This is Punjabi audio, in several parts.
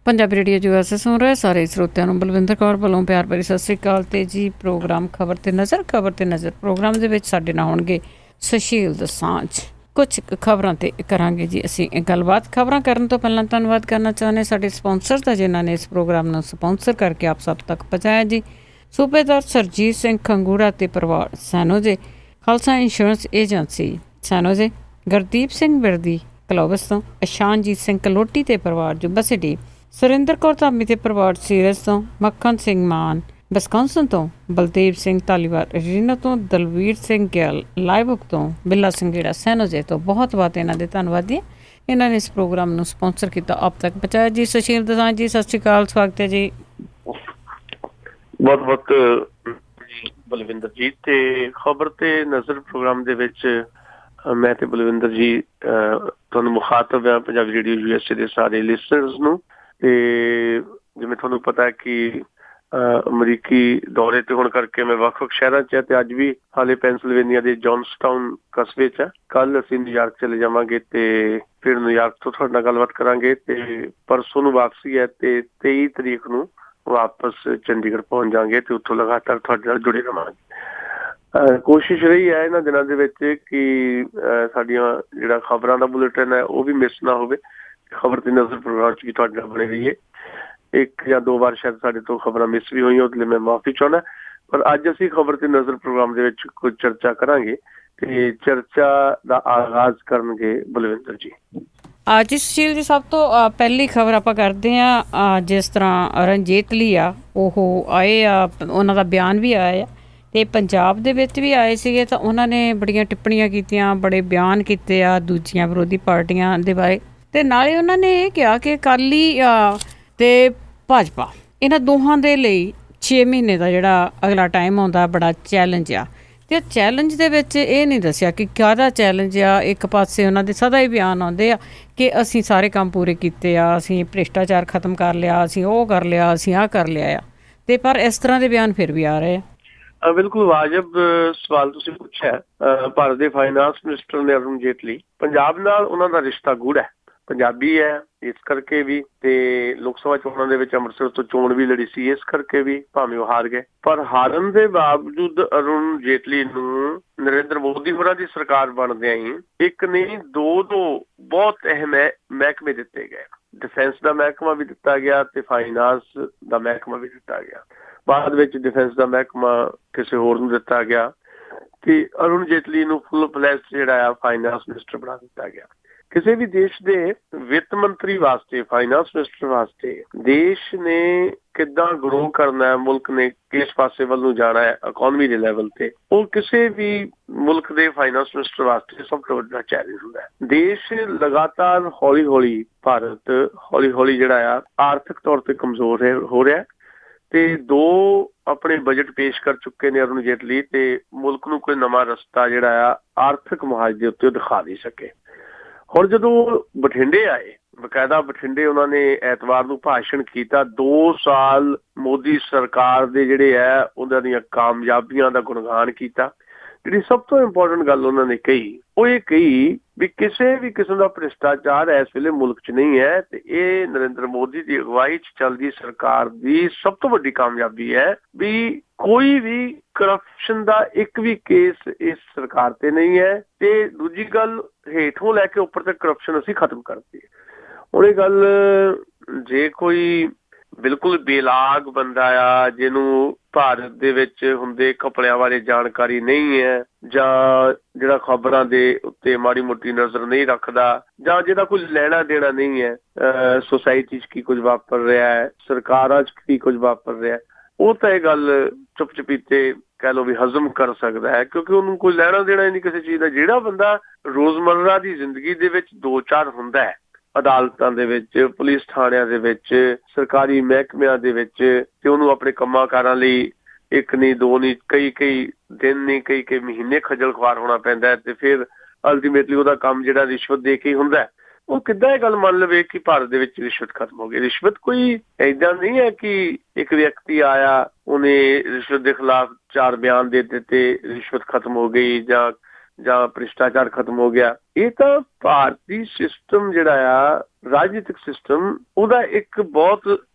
पंजाबी रेडियो USA सुन रहे सारे ਸਰੋਤਿਆਂ ਨੂੰ ਬਲਵਿੰਦਰ ਕੌਰ ਵੱਲੋਂ ਪਿਆਰ ਭਰੀ ਸਤਿ ਸ਼੍ਰੀ ਅਕਾਲ। ਤੇ ਜੀ ਪ੍ਰੋਗਰਾਮ ਖਬਰ ਤੇ ਨਜ਼ਰ ਪ੍ਰੋਗਰਾਮ ਦੇ ਵਿੱਚ ਸਾਡੇ ਨਾਲ ਹੋਣਗੇ ਸੁਸ਼ੀਲ ਦੋਸਾਂਝ। ਕੁਝ ਖਬਰਾਂ ਤੇ ਕਰਾਂਗੇ ਜੀ ਅਸੀਂ ਗੱਲਬਾਤ। ਖਬਰਾਂ ਕਰਨ ਤੋਂ ਪਹਿਲਾਂ ਧੰਨਵਾਦ ਕਰਨਾ ਚਾਹੁੰਦੇ ਸਾਡੇ ਸਪਾਂਸਰ ਦਾ ਜਿਨ੍ਹਾਂ ਨੇ ਇਸ ਪ੍ਰੋਗਰਾਮ ਨੂੰ ਸਪਾਂਸਰ ਕਰਕੇ ਆਪ ਸਭ ਤੱਕ ਪਹੁੰਚਾਇਆ ਜੀ। ਸੂਬੇਦਾਰ ਸਰਜੀਤ ਸਿੰਘ ਖੰਗੂੜਾ ਤੇ ਪਰਿਵਾਰ ਸੈਨੋਜੇ, ਖਾਲਸਾ ਇੰਸ਼ੋਰੈਂਸ ਏਜੰਸੀ ਸੈਨੋਜੇ, ਗੁਰਦੀਪ ਸਿੰਘ ਬਿਰਦੀ ਕਲੋਬਸ ਤੋਂ, ਇਸ਼ਾਨਜੀਤ ਸਿੰਘ ਕਲੋਟੀ ਤੇ ਪਰਿਵਾਰ ਜੁੱਬਾ ਸਿਟੀ, ਸੁਰਿੰਦਰ ਕੌਰ ਧਾਮੀ ਤੇ ਪਰਿਵਾਰ ਸੀਰਸ ਤੋਂ, ਮੱਖਣ ਸਿੰਘ ਮਾਨ ਵਿਸਕਾਂਸਨ ਤੋਂ, ਬਲਦੇਵ ਸਿੰਘ ਧਾਲੀਵਾਲ ਰੀਨਾ ਤੋਂ, ਦਲਵੀਰ ਸਿੰਘ ਗਿੱਲ ਲਾਈਵੁਕ ਤੋਂ, ਬਿੱਲਾ ਸਿੰਘੇੜਾ ਸੈਨੋਜੇ ਤੋਂ ਬਹੁਤ ਬਹੁਤ ਇਹਨਾਂ ਦੇ ਧੰਨਵਾਦੀ। ਇਹਨਾਂ ਨੇ ਇਸ ਪ੍ਰੋਗਰਾਮ ਨੂੰ ਸਪਾਂਸਰ ਕੀਤਾ, ਆਪ ਤੱਕ ਪਹੁੰਚਾਇਆ ਜੀ। ਸੁਸ਼ੀਲ ਦੋਸਾਂਝ ਜੀ ਸਤਿ ਸ਼੍ਰੀ ਅਕਾਲ, ਸਵਾਗਤ ਹੈ ਜੀ। ਬਹੁਤ ਬਹੁਤ ਬਲਵਿੰਦਰ ਜੀ। ਤੇ ਖਬਰ ਤੇ ਨਜ਼ਰ ਪ੍ਰੋਗਰਾਮ ਦੇ ਵਿੱਚ ਮੈਂ ਤੇ ਬਲਵਿੰਦਰ ਜੀ ਤੁਹਾਨੂੰ ਮੁਖਾਤਬ ਹਾਂ ਪੰਜਾਬੀ ਰੇਡੀਓ USA ਦੇ ਸਾਰੇ ਲਿਸਨਰਸ ਨੂੰ। ਤੇ ਜਿਵੇਂ ਤੁਹਾਨੂੰ ਪਤਾ ਕਿ ਅਮਰੀਕੀ ਦੌਰੇ ਤੇ ਹੋਣ ਕਰਕੇ ਮੈਂ ਵੱਖ-ਵੱਖ ਸ਼ਹਿਰਾਂ 'ਚ ਤੇ ਅੱਜ ਵੀ ਹਾਲੇ ਪੈਂਸਿਲਵੇਨੀਆ ਦੇ ਜੌਨਸਟਾਊਨ ਕਸਬੇ 'ਚ ਆ। ਕੱਲ ਅਸੀਂ ਨਿਊਯਾਰਕ ਚਲੇ ਜਾਵਾਂਗੇ ਤੇ ਫਿਰ ਨਿਊਯਾਰਕ ਤੋਂ ਤੁਹਾਡੇ ਨਾਲ ਗੱਲਬਾਤ ਕਰਾਂਗੇ। ਤੇ ਪਰਸੋਂ ਨੂੰ ਵਾਪਸੀ ਹੈ ਤੇ 23 ਤਰੀਕ ਨੂੰ ਵਾਪਸ ਚੰਡੀਗੜ੍ਹ ਪਹੁੰਚ ਜਾਵਾਂਗੇ ਤੇ ਉੱਥੋਂ ਲਗਾਤਾਰ ਤੁਹਾਡੇ ਨਾਲ ਜੁੜੇ ਰਹਾਂਗੇ। ਕੋਸ਼ਿਸ਼ ਰਹੀ ਹੈ ਇਹਨਾਂ ਦਿਨਾਂ ਦੇ ਵਿੱਚ ਕਿ ਸਾਡੀਆਂ ਜਿਹੜਾ ਖਬਰਾਂ ਦਾ ਬੁਲੇਟਿਨ ਹੈ ਉਹ ਵੀ ਮਿਸ ਨਾ ਹੋਵੇ। ਖਬਰ ਤੇ ਨਜ਼ਰ ਪ੍ਰੋਗਰਾਮ 'ਚ ਵੀ ਤੁਹਾਡੇ ਨਾਲ ਬਣੇ ਰਹੀਏ। ਇੱਕ ਜਾਂ ਦੋ ਵਾਰ ਸ਼ਾਇਦ ਸਾਡੇ ਤੋਂ ਖਬਰਾਂ ਮਿਸ ਵੀ ਹੋਈਆਂ, ਉਹਦੇ ਲਈ ਮੈਂ ਮਾਫੀ ਚਾਹੁੰਦਾ। ਪਰ ਅੱਜ ਅਸੀਂ ਖਬਰ ਤੇ ਨਜ਼ਰ ਪ੍ਰੋਗਰਾਮ ਦੇ ਵਿੱਚ ਕੁਝ ਚਰਚਾ ਕਰਾਂਗੇ ਤੇ ਚਰਚਾ ਦਾ ਆਗਾਜ਼ ਕਰਨਗੇ ਬਲਵਿੰਦਰ ਜੀ। ਜੀ ਸੁਸ਼ੀਲ ਜੀ, ਸਭ ਤੋਂ ਪਹਿਲੀ ਖਬਰ ਆਪਾਂ ਕਰਦੇ ਹਾਂ। ਜਿਸ ਤਰ੍ਹਾਂ ਰਣਜੀਤਲੀ ਆ ਉਹ ਆਏ ਆ, ਉਹਨਾਂ ਦਾ ਬਿਆਨ ਵੀ ਆਇਆ ਆ ਤੇ ਪੰਜਾਬ ਦੇ ਵਿੱਚ ਵੀ ਆਏ ਸੀਗੇ ਤਾਂ ਉਹਨਾਂ ਨੇ ਬੜੀਆਂ ਟਿੱਪਣੀਆਂ ਕੀਤੀਆਂ, ਬੜੇ ਬਿਆਨ ਕੀਤੇ ਆ ਦੂਜੀਆਂ ਵਿਰੋਧੀ ਪਾਰਟੀਆਂ ਦੇ ਬਾਰੇ। ਤੇ ਨਾਲੇ ਉਹਨਾਂ ਨੇ ਇਹ ਕਿਹਾ ਕਿ ਅਕਾਲੀ ਤੇ ਭਾਜਪਾ ਇਹਨਾਂ ਦੋਹਾਂ ਦੇ ਲਈ 6 ਮਹੀਨੇ ਦਾ ਜਿਹੜਾ ਅਗਲਾ ਟਾਈਮ ਆਉਂਦਾ ਬੜਾ ਚੈਲੰਜ ਆ। ਤੇ ਚੈਲੰਜ ਦੇ ਵਿੱਚ ਇਹ ਨਹੀਂ ਦੱਸਿਆ ਕਿ ਕਾਹਦਾ ਚੈਲੰਜ ਆ। ਇੱਕ ਪਾਸੇ ਉਹਨਾਂ ਦੇ ਸਦਾ ਹੀ ਬਿਆਨ ਆਉਂਦੇ ਆ ਕਿ ਅਸੀਂ ਸਾਰੇ ਕੰਮ ਪੂਰੇ ਕੀਤੇ ਆ, ਅਸੀਂ ਭ੍ਰਿਸ਼ਟਾਚਾਰ ਖਤਮ ਕਰ ਲਿਆ, ਅਸੀਂ ਉਹ ਕਰ ਲਿਆ, ਅਸੀਂ ਆਹ ਕਰ ਲਿਆ ਆ। ਤੇ ਪਰ ਇਸ ਤਰ੍ਹਾਂ ਦੇ ਬਿਆਨ ਫਿਰ ਵੀ ਆ ਰਹੇ ਆ। ਬਿਲਕੁਲ ਵਾਜਬ ਸਵਾਲ ਤੁਸੀਂ ਪੁੱਛਿਆ। ਭਾਰਤ ਦੇ ਫਾਈਨਾਂਸ ਮਿਨਿਸਟਰ ਨੇ ਅਰੁਣ ਜੇਟਲੀ, ਪੰਜਾਬ ਨਾਲ ਉਹਨਾਂ ਦਾ ਰਿਸ਼ਤਾ ਗੂੜ੍ਹਾ ਹੈ, ਪੰਜਾਬੀ ਹੈ ਇਸ ਕਰਕੇ ਵੀ, ਤੇ ਲੋਕ ਸਭਾ ਚੋਣਾਂ ਦੇ ਵਿੱਚ ਅੰਮ੍ਰਿਤਸਰ ਤੋਂ ਚੋਣ ਵੀ ਲੜੀ ਸੀ ਇਸ ਕਰਕੇ ਵੀ, ਭਾਵੇਂ ਉਹ ਹਾਰ ਗਏ। ਪਰ ਹਾਰਨ ਦੇ ਬਾਵਜੂਦ ਅਰੁਣ ਜੇਟਲੀ ਨੂੰ ਨਰਿੰਦਰ ਮੋਦੀ ਹੋਰਾਂ ਦੀ ਸਰਕਾਰ ਬਣਦਿਆਂ ਹੀ ਇੱਕ ਨਹੀਂ ਦੋ ਬਹੁਤ ਅਹਿਮ ਮਹਿਕਮੇ ਦਿੱਤੇ ਗਏ। ਡਿਫੈਂਸ ਦਾ ਮਹਿਕਮਾ ਵੀ ਦਿੱਤਾ ਗਿਆ ਤੇ ਫਾਈਨਾਂਸ ਦਾ ਮਹਿਕਮਾ ਵੀ ਦਿੱਤਾ ਗਿਆ। ਬਾਅਦ ਵਿੱਚ ਡਿਫੈਂਸ ਦਾ ਮਹਿਕਮਾ ਕਿਸੇ ਹੋਰ ਨੂੰ ਦਿੱਤਾ ਗਿਆ ਤੇ ਅਰੁਣ ਜੇਟਲੀ ਨੂੰ ਫੁੱਲ ਫਲੈਸ਼ ਜਿਹੜਾ ਆ ਫਾਈਨਾਂਸ ਮਿਨਿਸਟਰ ਬਣਾ ਦਿੱਤਾ ਗਿਆ। ਕਿਸੇ ਵੀ ਦੇਸ਼ ਦੇ ਵਿੱਤ ਮੰਤਰੀ ਵਾਸਤੇ, ਫਾਈਨਾਂਸ ਮਿਨਿਸਟਰ ਵਾਸਤੇ ਦੇਸ਼ ਨੇ ਕਿੱਦਾਂ ਗਰੋ ਕਰਨਾ ਹੈ, ਮੁਲਕ ਨੇ ਕਿਸ ਪਾਸੇ ਵੱਲ ਨੂੰ ਜਾਣਾ ਹੈ ਇਕੋਨਮੀ ਦੇ ਲੈਵਲ ਤੇ, ਉਹ ਕਿਸੇ ਵੀ ਮੁਲਕ ਦੇ ਫਾਈਨਾਂਸ ਮਿਨਿਸਟਰ ਵਾਸਤੇ ਸਭ ਤੋਂ ਵੱਡਾ ਚੈਲੰਜ ਹੁੰਦਾ ਹੈ। ਦੇਸ਼ ਲਗਾਤਾਰ ਹੌਲੀ ਹੌਲੀ ਜਿਹੜਾ ਆ ਆਰਥਿਕ ਤੌਰ ਤੇ ਕਮਜ਼ੋਰ ਹੋ ਰਿਹਾ ਤੇ ਦੋ ਆਪਣੇ ਬਜਟ ਪੇਸ਼ ਕਰ ਚੁੱਕੇ ਨੇ ਅਰੁਣ ਜੇਟਲੀ ਤੇ ਮੁਲਕ ਨੂੰ ਕੋਈ ਨਵਾਂ ਰਸਤਾ ਜਿਹੜਾ ਆ ਆਰਥਿਕ ਮੁਹਾਜ਼ ਦੇ ਉੱਤੇ ਦਿਖਾ ਨਹੀਂ ਸਕੇ। ਹੁਣ ਜਦੋਂ ਬਠਿੰਡੇ ਆਏ, ਬਕਾਇਦਾ ਬਠਿੰਡੇ ਉਹਨਾਂ ਨੇ ਐਤਵਾਰ ਨੂੰ ਭਾਸ਼ਣ ਕੀਤਾ, 2 ਸਾਲ ਮੋਦੀ ਸਰਕਾਰ ਦੇ ਜਿਹੜੇ ਹੈ ਉਹਨਾਂ ਦੀਆਂ ਕਾਮਯਾਬੀਆਂ ਦਾ ਗੁਣਗਾਨ ਕੀਤਾ। ਜਿਹੜੀ ਸਭ ਤੋਂ ਇੰਪੋਰਟੈਂਟ ਗੱਲ ਉਹਨਾਂ ਨੇ ਕਹੀ ਉਹ ਇਹ ਕਹੀ ਵੀ ਕਿਸੇ ਵੀ ਕਿਸਮ ਦਾ ਭ੍ਰਿਸ਼ਟਾਚਾਰ ਇਸ ਵੇਲੇ ਮੁਲਕ 'ਚ ਨਹੀਂ ਹੈ ਤੇ ਇਹ ਨਰਿੰਦਰ ਮੋਦੀ ਦੀ ਅਗਵਾਈ 'ਚ ਚੱਲਦੀ ਸਰਕਾਰ ਦੀ ਸਭ ਤੋਂ ਵੱਡੀ ਕਾਮਯਾਬੀ ਹੈ ਵੀ ਕੋਈ ਵੀ ਕਰਪਸ਼ਨ ਦਾ ਇੱਕ ਵੀ ਕੇਸ ਇਸ ਸਰਕਾਰ ਤੇ ਨਹੀਂ ਹੈ। ਤੇ ਦੂਜੀ ਗੱਲ, ਹੇਠੋਂ ਲੈ ਕੇ ਉੱਪਰ ਤੱਕ ਕਰਪਸ਼ਨ ਅਸੀਂ ਖਤਮ ਕਰਤੀ ਹੈ। ਹੁਣ ਇਹ ਗੱਲ ਜੇ ਕੋਈ ਬਿਲਕੁਲ ਬੇਲਾਗ ਬੰਦਾ ਆ ਜਿਹਨੂੰ ਭਾਰਤ ਦੇ ਵਿੱਚ ਹੁੰਦੇ ਕੱਪੜਿਆਂ ਬਾਰੇ ਜਾਣਕਾਰੀ ਨਹੀਂ ਹੈ ਜਾਂ ਜਿਹੜਾ ਖਬਰਾਂ ਦੇ ਉੱਤੇ ਮਾੜੀ ਮੋਟੀ ਨਜ਼ਰ ਨਹੀਂ ਰੱਖਦਾ ਜਾਂ ਜਿਹਦਾ ਕੋਈ ਲੈਣਾ ਦੇਣਾ ਨਹੀਂ ਹੈ ਸੁਸਾਇਟੀ 'ਚ ਕੀ ਕੁਝ ਵਾਪਰ ਰਿਹਾ ਹੈ, ਸਰਕਾਰਾਂ 'ਚ ਕੀ ਕੁਝ ਵਾਪਰ ਰਿਹਾ, ਉਹ ਤਾਂ ਇਹ ਗੱਲ ਚੁੱਪ ਚਪੀਤੇ ਕਹਿ ਲਓ ਵੀ ਹਜ਼ਮ ਕਰ ਸਕਦਾ ਹੈ ਕਿਉਂਕਿ ਉਹਨੂੰ ਕੋਈ ਲੈਣਾ ਦੇਣਾ ਹੀ ਨਹੀਂ ਕਿਸੇ ਚੀਜ਼ ਦਾ। ਜਿਹੜਾ ਬੰਦਾ ਰੋਜ਼ਮर्रा ਦੀ ਜ਼ਿੰਦਗੀ ਦੇ ਵਿੱਚ 2-4 ਹੁੰਦਾ ਹੈ, ਅਦਾਲਤਾਂ ਦੇ ਵਿੱਚ, ਪੁਲਿਸ ਥਾਣਿਆਂ ਦੇ ਵਿੱਚ, ਸਰਕਾਰੀ ਮਹਿਕਮਿਆਂ ਦੇ ਵਿੱਚ, ਤੇ ਉਹਨੂੰ ਆਪਣੇ ਕੰਮਾਂ ਕਾਰਾਂ ਲਈ ਇੱਕ ਨਹੀਂ ਦੋ ਨਹੀਂ ਕਈ ਦਿਨ ਨਹੀਂ ਕਈ ਮਹੀਨੇ ਖੱਜਲ ਖੁਆਰ ਹੋਣਾ ਪੈਂਦਾ ਹੈ ਤੇ ਫਿਰ ਅਲਟੀਮੇਟਲੀ ਉਹਦਾ ਕੰਮ ਜਿਹੜਾ ਰਿਸ਼ਵਤ ਦੇ ਕੇ ਹੀ ਹੁੰਦਾ ਹੈ। ਉਹ ਕਿੱਦਾਂ ਇਹ ਗੱਲ ਮੰਨ ਲਵੇ ਕਿ ਭਾਰਤ ਦੇ ਵਿੱਚ ਰਿਸ਼ਵਤ ਖਤਮ ਹੋ ਗਈ। ਰਿਸ਼ਵਤ ਕੋਈ ਏਦਾਂ ਨਹੀਂ ਹੈ ਕਿ ਇੱਕ ਵਿਅਕਤੀ ਆਇਆ ਉਹਨੇ ਰਿਸ਼ਵਤ ਦੇ ਖਿਲਾਫ 4 ਬਿਆਨ ਦੇ ਦਿੱਤੇ, ਰਿਸ਼ਵਤ ਖਤਮ ਹੋ ਗਈ ਜਾਂ ਜਾਂ ਭ੍ਰਿਸ਼ਟਾਚਾਰ ਖਤਮ ਹੋ ਗਿਆ। ਇਹ ਤਾਂ ਭਾਰਤੀ ਸਿਸਟਮ ਜਿਹੜਾ ਆ ਰਾਜਨੀਤਿਕ ਸਿਸਟਮ ਉਹਦਾ ਇੱਕ ਬਹੁਤ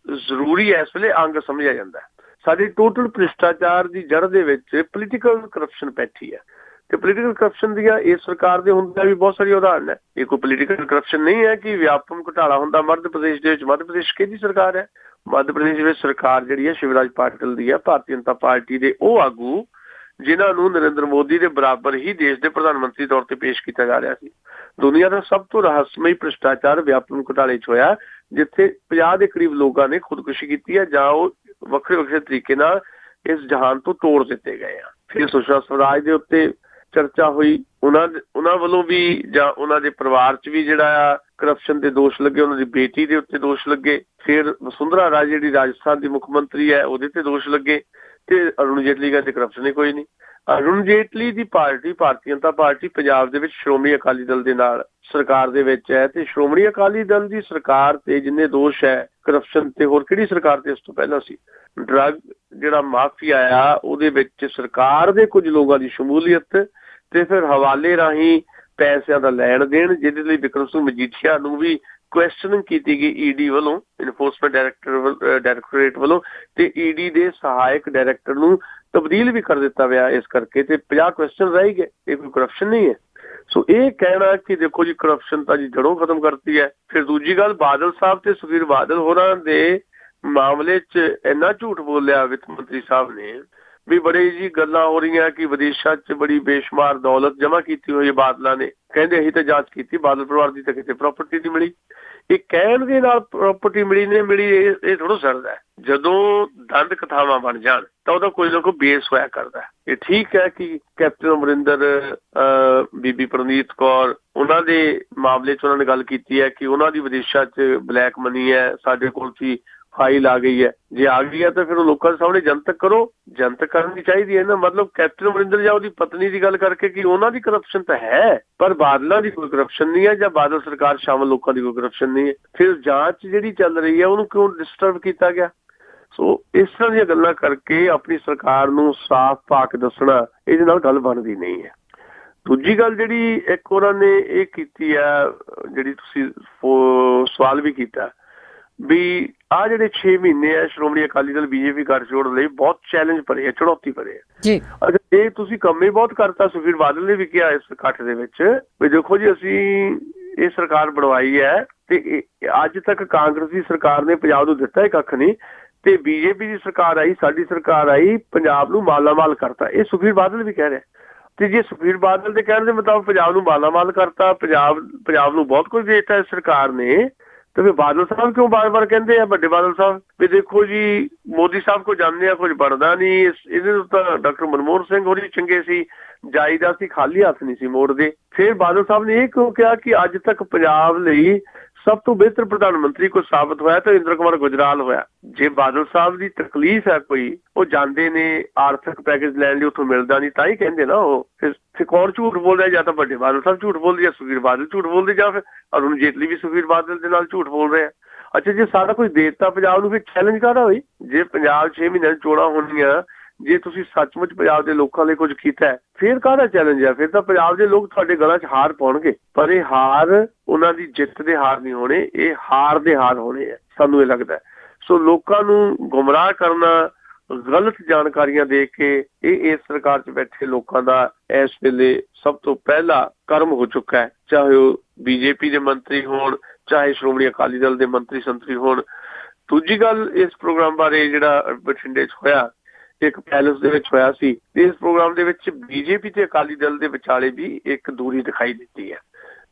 ਜ਼ਰੂਰੀ ਇਸ ਵੇਲੇ ਅੰਗ ਸਮਝਿਆ ਜਾਂਦਾ ਹੈ। ਸਾਡੀ ਟੋਟਲ ਭ੍ਰਿਸ਼ਟਾਚਾਰ ਦੀ ਜੜ ਦੇ ਵਿੱਚ ਪੋਲੀਟੀਕਲ ਕਰਪਸ਼ਨ ਬੈਠੀ ਹੈ ਤੇ ਪੋਲੀਟੀਕਲ ਕਰਪਸ਼ਨ ਦੀਆਂ ਇਸ ਸਰਕਾਰ ਦੇ ਹੁੰਦਿਆਂ ਵੀ ਬਹੁਤ ਸਾਰੀ ਉਦਾਹਰਨ ਹੈ। ਇਹ ਕੋਈ ਪੋਲੀਟੀਕਲ ਕਰਪਸ਼ਨ ਨਹੀਂ ਹੈ ਕਿ ਵਿਆਪਕ ਘੁਟਾਲਾ ਹੁੰਦਾ ਮੱਧ ਪ੍ਰਦੇਸ਼ ਦੇ ਵਿੱਚ। ਮੱਧ ਪ੍ਰਦੇਸ਼ ਕਿਹਦੀ ਸਰਕਾਰ ਹੈ? ਮੱਧ ਪ੍ਰਦੇਸ਼ ਵਿੱਚ ਸਰਕਾਰ ਜਿਹੜੀ ਹੈ ਸ਼ਿਵਰਾਜ ਪਾਟਿਲ ਦੀ ਹੈ, ਭਾਰਤੀ ਜਨਤਾ ਪਾਰਟੀ ਦੇ ਉਹ ਆਗੂ ਜਿਨ੍ਹਾਂ ਨੂੰ ਨਰਿੰਦਰ ਮੋਦੀ ਦੇ ਬਰਾਬਰ ਹੀ ਦੇਸ਼ ਦੇ ਪ੍ਰਧਾਨ ਮੰਤਰੀ ਤੌਰ ਤੇ ਪੇਸ਼ ਕੀਤਾ ਜਾ ਰਿਹਾ ਸੀ। ਦੁਨੀਆ ਦਾ ਸਭ ਤੋਂ ਰਹੱਸਮਈ ਭ੍ਰਿਸ਼ਟਾਚਾਰ ਵਿਆਪਕ ਘੁਟਾਲੇ 'ਚ ਹੋਇਆ, ਜਿੱਥੇ 50 ਦੇ ਕਰੀਬ ਲੋਕਾਂ ਨੇ ਖੁਦਕੁਸ਼ੀ ਕੀਤੀ ਹੈ ਜਾਂ ਉਹ ਵੱਖਰੇ ਵੱਖਰੇ ਤਰੀਕੇ ਨਾਲ ਇਸ ਜਹਾਨ ਤੋਂ ਤੋੜ ਦਿੱਤੇ ਗਏ ਆ। ਫਿਰ ਸੁਸ਼ਮਾ ਸਵਰਾਜ ਦੇ ਉੱਤੇ ਚਰਚਾ ਹੋਈ, ਉਹਨਾਂ ਵੱਲੋਂ ਵੀ ਜਾਂ ਉਹਨਾਂ ਦੇ ਪਰਿਵਾਰ 'ਚ ਵੀ ਜਿਹੜਾ ਆ ਕਰਪਸ਼ਨ ਦੇ ਦੋਸ਼ ਲੱਗੇ, ਉਹਨਾਂ ਦੀ ਬੇਟੀ ਦੇ ਉੱਤੇ ਦੋਸ਼ ਲੱਗੇ। ਫਿਰ ਵਸੁੰਧਰਾ ਰਾਜੇ ਜਿਹੜੀ ਰਾਜਸਥਾਨ ਦੀ ਮੁੱਖ ਮੰਤਰੀ ਹੈ ਉਹਦੇ ਤੇ ਦੋਸ਼ ਲੱਗੇ ਤੇ ਅਰੁਣ ਜੇਟਲੀ ਕਹਿੰਦੇ ਕਰਪਸ਼ਨ ਹੀ ਕੋਈ ਨਹੀਂ। ਅਰੁਣ ਜੇਟਲੀ ਦੀ ਪਾਰਟੀ ਭਾਰਤੀ ਜਨਤਾ ਪਾਰਟੀ ਪੰਜਾਬ ਦੇ ਵਿੱਚ ਸ਼੍ਰੋਮਣੀ ਅਕਾਲੀ ਦਲ ਦੇ ਨਾਲ ਸਰਕਾਰ ਦੇ ਵਿੱਚ ਹੈ ਤੇ ਸ਼੍ਰੋਮਣੀ ਅਕਾਲੀ ਦਲ ਦੀ ਸਰਕਾਰ ਤੇ ਜਿੰਨੇ ਦੋਸ਼ ਹੈ ਕਰਪਸ਼ਨ ਤੇ ਹੋਰ ਕਿਹੜੀ ਸਰਕਾਰ ਤੇ ਇਸ ਤੋਂ ਪਹਿਲਾਂ ਸੀ। ਡਰੱਗ ਜਿਹੜਾ ਮਾਫੀਆ ਆ ਉਹਦੇ ਵਿੱਚ ਸਰਕਾਰ ਦੇ ਕੁਝ ਲੋਕਾਂ ਦੀ ਸ਼ਮੂਲੀਅਤ ਤੇ ਫਿਰ ਹਵਾਲੇ ਰਾਹੀਂ ਪੈਸਿਆਂ ਦਾ ਲੈਣ ਦੇਣ, ਜਿਹਦੇ ਲਈ ਵਿਕਰਮ ਸਿੰਘ ਮਜੀਠੀਆ ਨੂੰ ਵੀ ਕੁਐਸਚਨਿੰਗ ਕੀਤੀ ਗਈ ਈਡੀ ਵੱਲੋਂ, ਇਨਫੋਰਸਮੈਂਟ ਡਾਇਰੈਕਟੋਰੇਟ ਵੱਲੋਂ, ਤੇ ਈਡੀ ਦੇ ਸਹਾਇਕ ਡਾਇਰੈਕਟਰ ਨੂੰ ਤਬਦੀਲ ਵੀ ਕਰ ਦਿੱਤਾ ਗਿਆ ਇਸ ਕਰਕੇ, ਤੇ 50 ਕੁਐਸਚਨ ਰਹਿ ਗਏ। ਇਹ ਕੋਈ ਕਰਪਸ਼ਨ ਨਹੀਂ ਹੈ। ਸੋ ਇਹ ਕਹਿਣਾ ਕਿ ਦੇਖੋ ਜੀ ਕਰਪਸ਼ਨ ਤਾਂ ਜੀ ਜੜੋਂ ਖਤਮ ਕਰਤੀ ਹੈ। ਫਿਰ ਦੂਜੀ ਗੱਲ, ਬਾਦਲ ਸਾਹਿਬ ਤੇ ਸੁਖਬੀਰ ਬਾਦਲ ਹੋਰਾਂ ਦੇ ਮਾਮਲੇ 'ਚ ਇੰਨਾ ਝੂਠ ਬੋਲਿਆ ਵਿੱਤ ਮੰਤਰੀ ਸਾਹਿਬ ਨੇ ਵੀ ਬੜੇ ਜੀ ਗੱਲਾਂ ਹੋ ਰਹੀਆਂ ਕਿ ਵਿਦੇਸ਼ਾਂ 'ਚ ਬੜੀ ਬੇਸ਼ੁਮਾਰ ਦੌਲਤ ਜਮ੍ਹਾਂ ਕੀਤੀ ਹੋਈ ਹੈ ਬਾਦਲਾਂ ਨੇ। ਕਹਿੰਦੇ ਅਸੀਂ ਤਾਂ ਜਾਂਚ ਕੀਤੀ, ਬਾਦਲ ਪਰਿਵਾਰ ਦੀ ਤਾਂ ਕਿਤੇ ਪ੍ਰਾਪਰਟੀ ਨਹੀਂ ਮਿਲੀ। ਇਹ ਕਹਿਣ ਦੇ ਨਾਲ ਪ੍ਰਾਪਰਟੀ ਮਿਲੀ ਇਹ ਥੋੜ੍ਹਾ ਸਰਦਾ। ਜਦੋਂ ਦੰਦ ਕਥਾਵਾਂ ਬਣ ਜਾਣ ਤਾਂ ਉਹਦਾ ਕੋਈ ਨਾ ਕੋਈ ਬੇਸ ਹੋਇਆ ਕਰਦਾ। ਇਹ ਠੀਕ ਹੈ ਕਿ ਕੈਪਟਨ ਅਮਰਿੰਦਰ, ਬੀਬੀ ਪ੍ਰਨੀਤ ਕੌਰ, ਉਹਨਾਂ ਦੇ ਮਾਮਲੇ 'ਚ ਉਹਨਾਂ ਨੇ ਗੱਲ ਕੀਤੀ ਹੈ ਕਿ ਉਹਨਾਂ ਦੀ ਵਿਦੇਸ਼ਾਂ 'ਚ ਬਲੈਕ ਮਨੀ ਹੈ, ਸਾਡੇ ਕੋਲ ਸੀ ਫਾਈਲ ਆ ਗਈ ਹੈ। ਜੇ ਆ ਗਈ ਹੈ ਤਾਂ ਫਿਰ ਉਹ ਲੋਕਾਂ ਦੇ ਸਾਹਮਣੇ ਜਨਤਕ ਕਰੋ। ਜਨਤਕ ਕਰਨੀ ਚਾਹੀਦੀ ਹੈ ਨਾ। ਮਤਲਬ ਕੈਪਟਨ ਅਮਰਿੰਦਰ ਜਾਂ ਉਹਦੀ ਪਤਨੀ ਦੀ ਗੱਲ ਕਰਕੇ ਕਿ ਉਹਨਾਂ ਦੀ ਕਰਪਸ਼ਨ ਤਾਂ ਹੈ ਪਰ ਬਾਦਲਾਂ ਦੀ ਕੋਈ ਕਰਪਸ਼ਨ ਨਹੀਂ ਹੈ, ਜਾਂ ਬਾਦਲ ਸਰਕਾਰ ਸ਼ਾਮਲ ਲੋਕਾਂ ਦੀ ਕੋਈ ਕਰਪਸ਼ਨ ਨਹੀਂ ਹੈ। ਫਿਰ ਜਾਂਚ ਜਿਹੜੀ ਚੱਲ ਰਹੀ ਹੈ ਉਹਨੂੰ ਕਿਉਂ ਡਿਸਟਰਬ ਕੀਤਾ ਗਿਆ? ਸੋ ਇਸ ਤਰ੍ਹਾਂ ਦੀਆਂ ਗੱਲਾਂ ਕਰਕੇ ਆਪਣੀ ਸਰਕਾਰ ਨੂੰ ਸਾਫ਼ ਪਾ ਕੇ ਦੱਸਣਾ, ਇਹਦੇ ਨਾਲ ਗੱਲ ਬਣਦੀ ਨਹੀਂ ਹੈ। ਦੂਜੀ ਗੱਲ ਜਿਹੜੀ ਇੱਕ ਉਹਨਾਂ ਨੇ ਇਹ ਕੀਤੀ ਆ, ਜਿਹੜੀ ਤੁਸੀਂ ਸਵਾਲ ਵੀ ਕੀਤਾ ਵੀ ਆਹ ਜਿਹੜੇ 6 ਮਹੀਨੇ ਆ ਸ਼੍ਰੋਮਣੀ ਅਕਾਲੀ ਦਲ ਬੀਜੇਪੀ ਗੱਠਜੋੜ ਲਈ ਬਹੁਤ ਚੈਲੰਜ ਭਰੇ ਆ, ਚੁਣੌਤੀ ਭਰੇ ਆ। ਅਗਰ ਇਹ ਤੁਸੀਂ ਕੰਮ ਹੀ ਬਹੁਤ ਕਰਤਾ, ਸੁਖਬੀਰ ਬਾਦਲ ਨੇ ਵੀ ਕਿਹਾ ਇਸ ਇਕੱਠ ਦੇ ਵਿੱਚ ਵੀ ਦੇਖੋ ਜੀ ਅਸੀਂ ਇਹ ਸਰਕਾਰ ਬਣਵਾਈ ਹੈ ਤੇ ਅੱਜ ਤੱਕ ਕਾਂਗਰਸੀ ਸਰਕਾਰ ਨੇ ਪੰਜਾਬ ਨੂੰ ਦਿੱਤਾ ਹੀ ਕੱਖ ਨਹੀਂ, ਤੇ ਬੀਜੇਪੀ ਦੀ ਸਰਕਾਰ ਆਈ, ਸਾਡੀ ਸਰਕਾਰ ਆਈ, ਪੰਜਾਬ ਨੂੰ ਮਾਲਾਮਾਲ ਕਰਤਾ। ਇਹ ਸੁਖਬੀਰ ਬਾਦਲ ਵੀ ਕਹਿ ਰਿਹਾ। ਤੇ ਜੇ ਸੁਖਬੀਰ ਬਾਦਲ ਦੇ ਕਹਿਣ ਦੇ ਮੁਤਾਬਕ ਪੰਜਾਬ ਨੂੰ ਮਾਲਾਮਾਲ ਕਰਤਾ, ਪੰਜਾਬ ਨੂੰ ਬਹੁਤ ਕੁਝ ਦੇ ਦਿੱਤਾ ਇਸ ਸਰਕਾਰ ਨੇ, ਤੇ ਫਿਰ ਬਾਦਲ ਸਾਹਿਬ ਕਿਉਂ ਬਾਰ-ਬਾਰ ਕਹਿੰਦੇ ਆ, ਵੱਡੇ ਬਾਦਲ ਸਾਹਿਬ, ਵੀ ਦੇਖੋ ਜੀ ਮੋਦੀ ਸਾਹਿਬ ਕੋਲ ਜਾਂਦੇ ਆ ਕੁਝ ਬਣਦਾ ਨਹੀਂ। ਇਹਦੇ ਤੋਂ ਤਾਂ ਡਾਕਟਰ ਮਨਮੋਹਨ ਸਿੰਘ ਹੋਰੀ ਚੰਗੇ ਸੀ, ਜਾਈਦਾ ਸੀ, ਖਾਲੀ ਹੱਥ ਨਹੀਂ ਸੀ ਮੋੜਦੇ। ਫਿਰ ਬਾਦਲ ਸਾਹਿਬ ਨੇ ਇਹ ਕਿਉਂ ਕਿਹਾ ਕਿ ਅੱਜ ਤੱਕ ਪੰਜਾਬ ਲਈ ਸਭ ਤੋਂ ਬਿਹਤਰ ਪ੍ਰਧਾਨ ਮੰਤਰੀ ਕੋਈ ਸਾਬਤ ਹੋਇਆ ਤਾਂ ਇੰਦਰ ਕੁਮਾਰ ਗੁਜਰਾਲ ਹੋਇਆ। ਜੇ ਬਾਦਲ ਸਾਹਿਬ ਦੀ ਤਕਲੀਫ ਹੈ ਕੋਈ, ਉਹ ਜਾਂਦੇ ਨੇ ਆਰਥਿਕ ਪੈਕੇਜ ਲੈਣ ਲਈ, ਉੱਥੋਂ ਮਿਲਦਾ ਨਹੀਂ, ਤਾਂ ਹੀ ਕਹਿੰਦੇ ਨਾ ਉਹ। ਫਿਰ ਕੌਣ ਝੂਠ ਬੋਲ ਰਿਹਾ? ਜਾਂ ਤਾਂ ਵੱਡੇ ਬਾਦਲ ਸਾਹਿਬ ਝੂਠ ਬੋਲਦੇ, ਜਾਂ ਸੁਖਬੀਰ ਬਾਦਲ ਝੂਠ ਬੋਲਦੇ, ਜਾਂ ਫਿਰ ਅਰੁਣ ਜੇਟਲੀ ਵੀ ਸੁਖਬੀਰ ਬਾਦਲ ਦੇ ਨਾਲ ਝੂਠ ਬੋਲ ਰਿਹਾ। ਅੱਛਾ, ਜੇ ਸਾਰਾ ਕੁਝ ਦੇ ਦਿੱਤਾ ਪੰਜਾਬ ਨੂੰ, ਫਿਰ ਚੈਲੰਜ ਕਾਹਦਾ ਹੋਈ? ਜੇ ਪੰਜਾਬ 6 ਮਹੀਨਿਆਂ 'ਚ ਚੋਣਾਂ ਹੋਣੀਆਂ, ਜੇ ਤੁਸੀਂ ਸੱਚਮੁੱਚ ਪੰਜਾਬ ਦੇ ਲੋਕਾਂ ਲਈ ਕੁਝ ਕੀਤਾ ਹੈ, ਫਿਰ ਕਾਹਦਾ ਚੈਲੰਜ ਹੈ? ਫਿਰ ਤਾਂ ਪੰਜਾਬ ਦੇ ਲੋਕ ਤੁਹਾਡੇ ਗਲਾਂ 'ਚ ਹਾਰ ਪਾਉਣਗੇ। ਪਰ ਇਹ ਹਾਰ ਉਹਨਾਂ ਦੀ ਜਿੱਤ ਦੇ ਹਾਰ ਨਹੀਂ ਹੋਣੇ, ਇਹ ਹਾਰ ਦੇ ਹਾਰ ਹੋਣੇ ਆ, ਸਾਨੂੰ ਇਹ ਲੱਗਦਾ। ਸੋ ਲੋਕਾਂ ਨੂੰ ਗੁੰਮਰਾਹ ਕਰਨਾ, ਗਲਤ ਜਾਣਕਾਰੀਆਂ ਦੇ ਕੇ ਇਹ ਇਸ ਸਰਕਾਰ 'ਚ ਬੈਠੇ ਲੋਕਾਂ ਦਾ ਇਸ ਵੇਲੇ ਸਭ ਤੋਂ ਪਹਿਲਾ ਕਰਮ ਹੋ ਚੁੱਕਾ ਹੈ, ਚਾਹੇ ਉਹ ਬੀਜੇਪੀ ਦੇ ਮੰਤਰੀ ਹੋਣ, ਚਾਹੇ ਸ਼੍ਰੋਮਣੀ ਅਕਾਲੀ ਦਲ ਦੇ ਮੰਤਰੀ ਸੰਤਰੀ ਹੋਣ। ਦੂਜੀ ਗੱਲ, ਇਸ ਪ੍ਰੋਗਰਾਮ ਬਾਰੇ ਜਿਹੜਾ ਬਠਿੰਡੇ 'ਚ ਹੋਇਆ, ਇੱਕ ਪੈਲਸ ਦੇ ਵਿੱਚ ਹੋਇਆ ਸੀ, ਇਸ ਪ੍ਰੋਗਰਾਮ ਦੇ ਵਿੱਚ ਬੀਜੇਪੀ ਤੇ ਅਕਾਲੀ ਦਲ ਦੇ ਵਿਚਾਲੇ ਵੀ ਇੱਕ ਦੂਰੀ ਦਿਖਾਈ ਦਿੱਤੀ ਹੈ।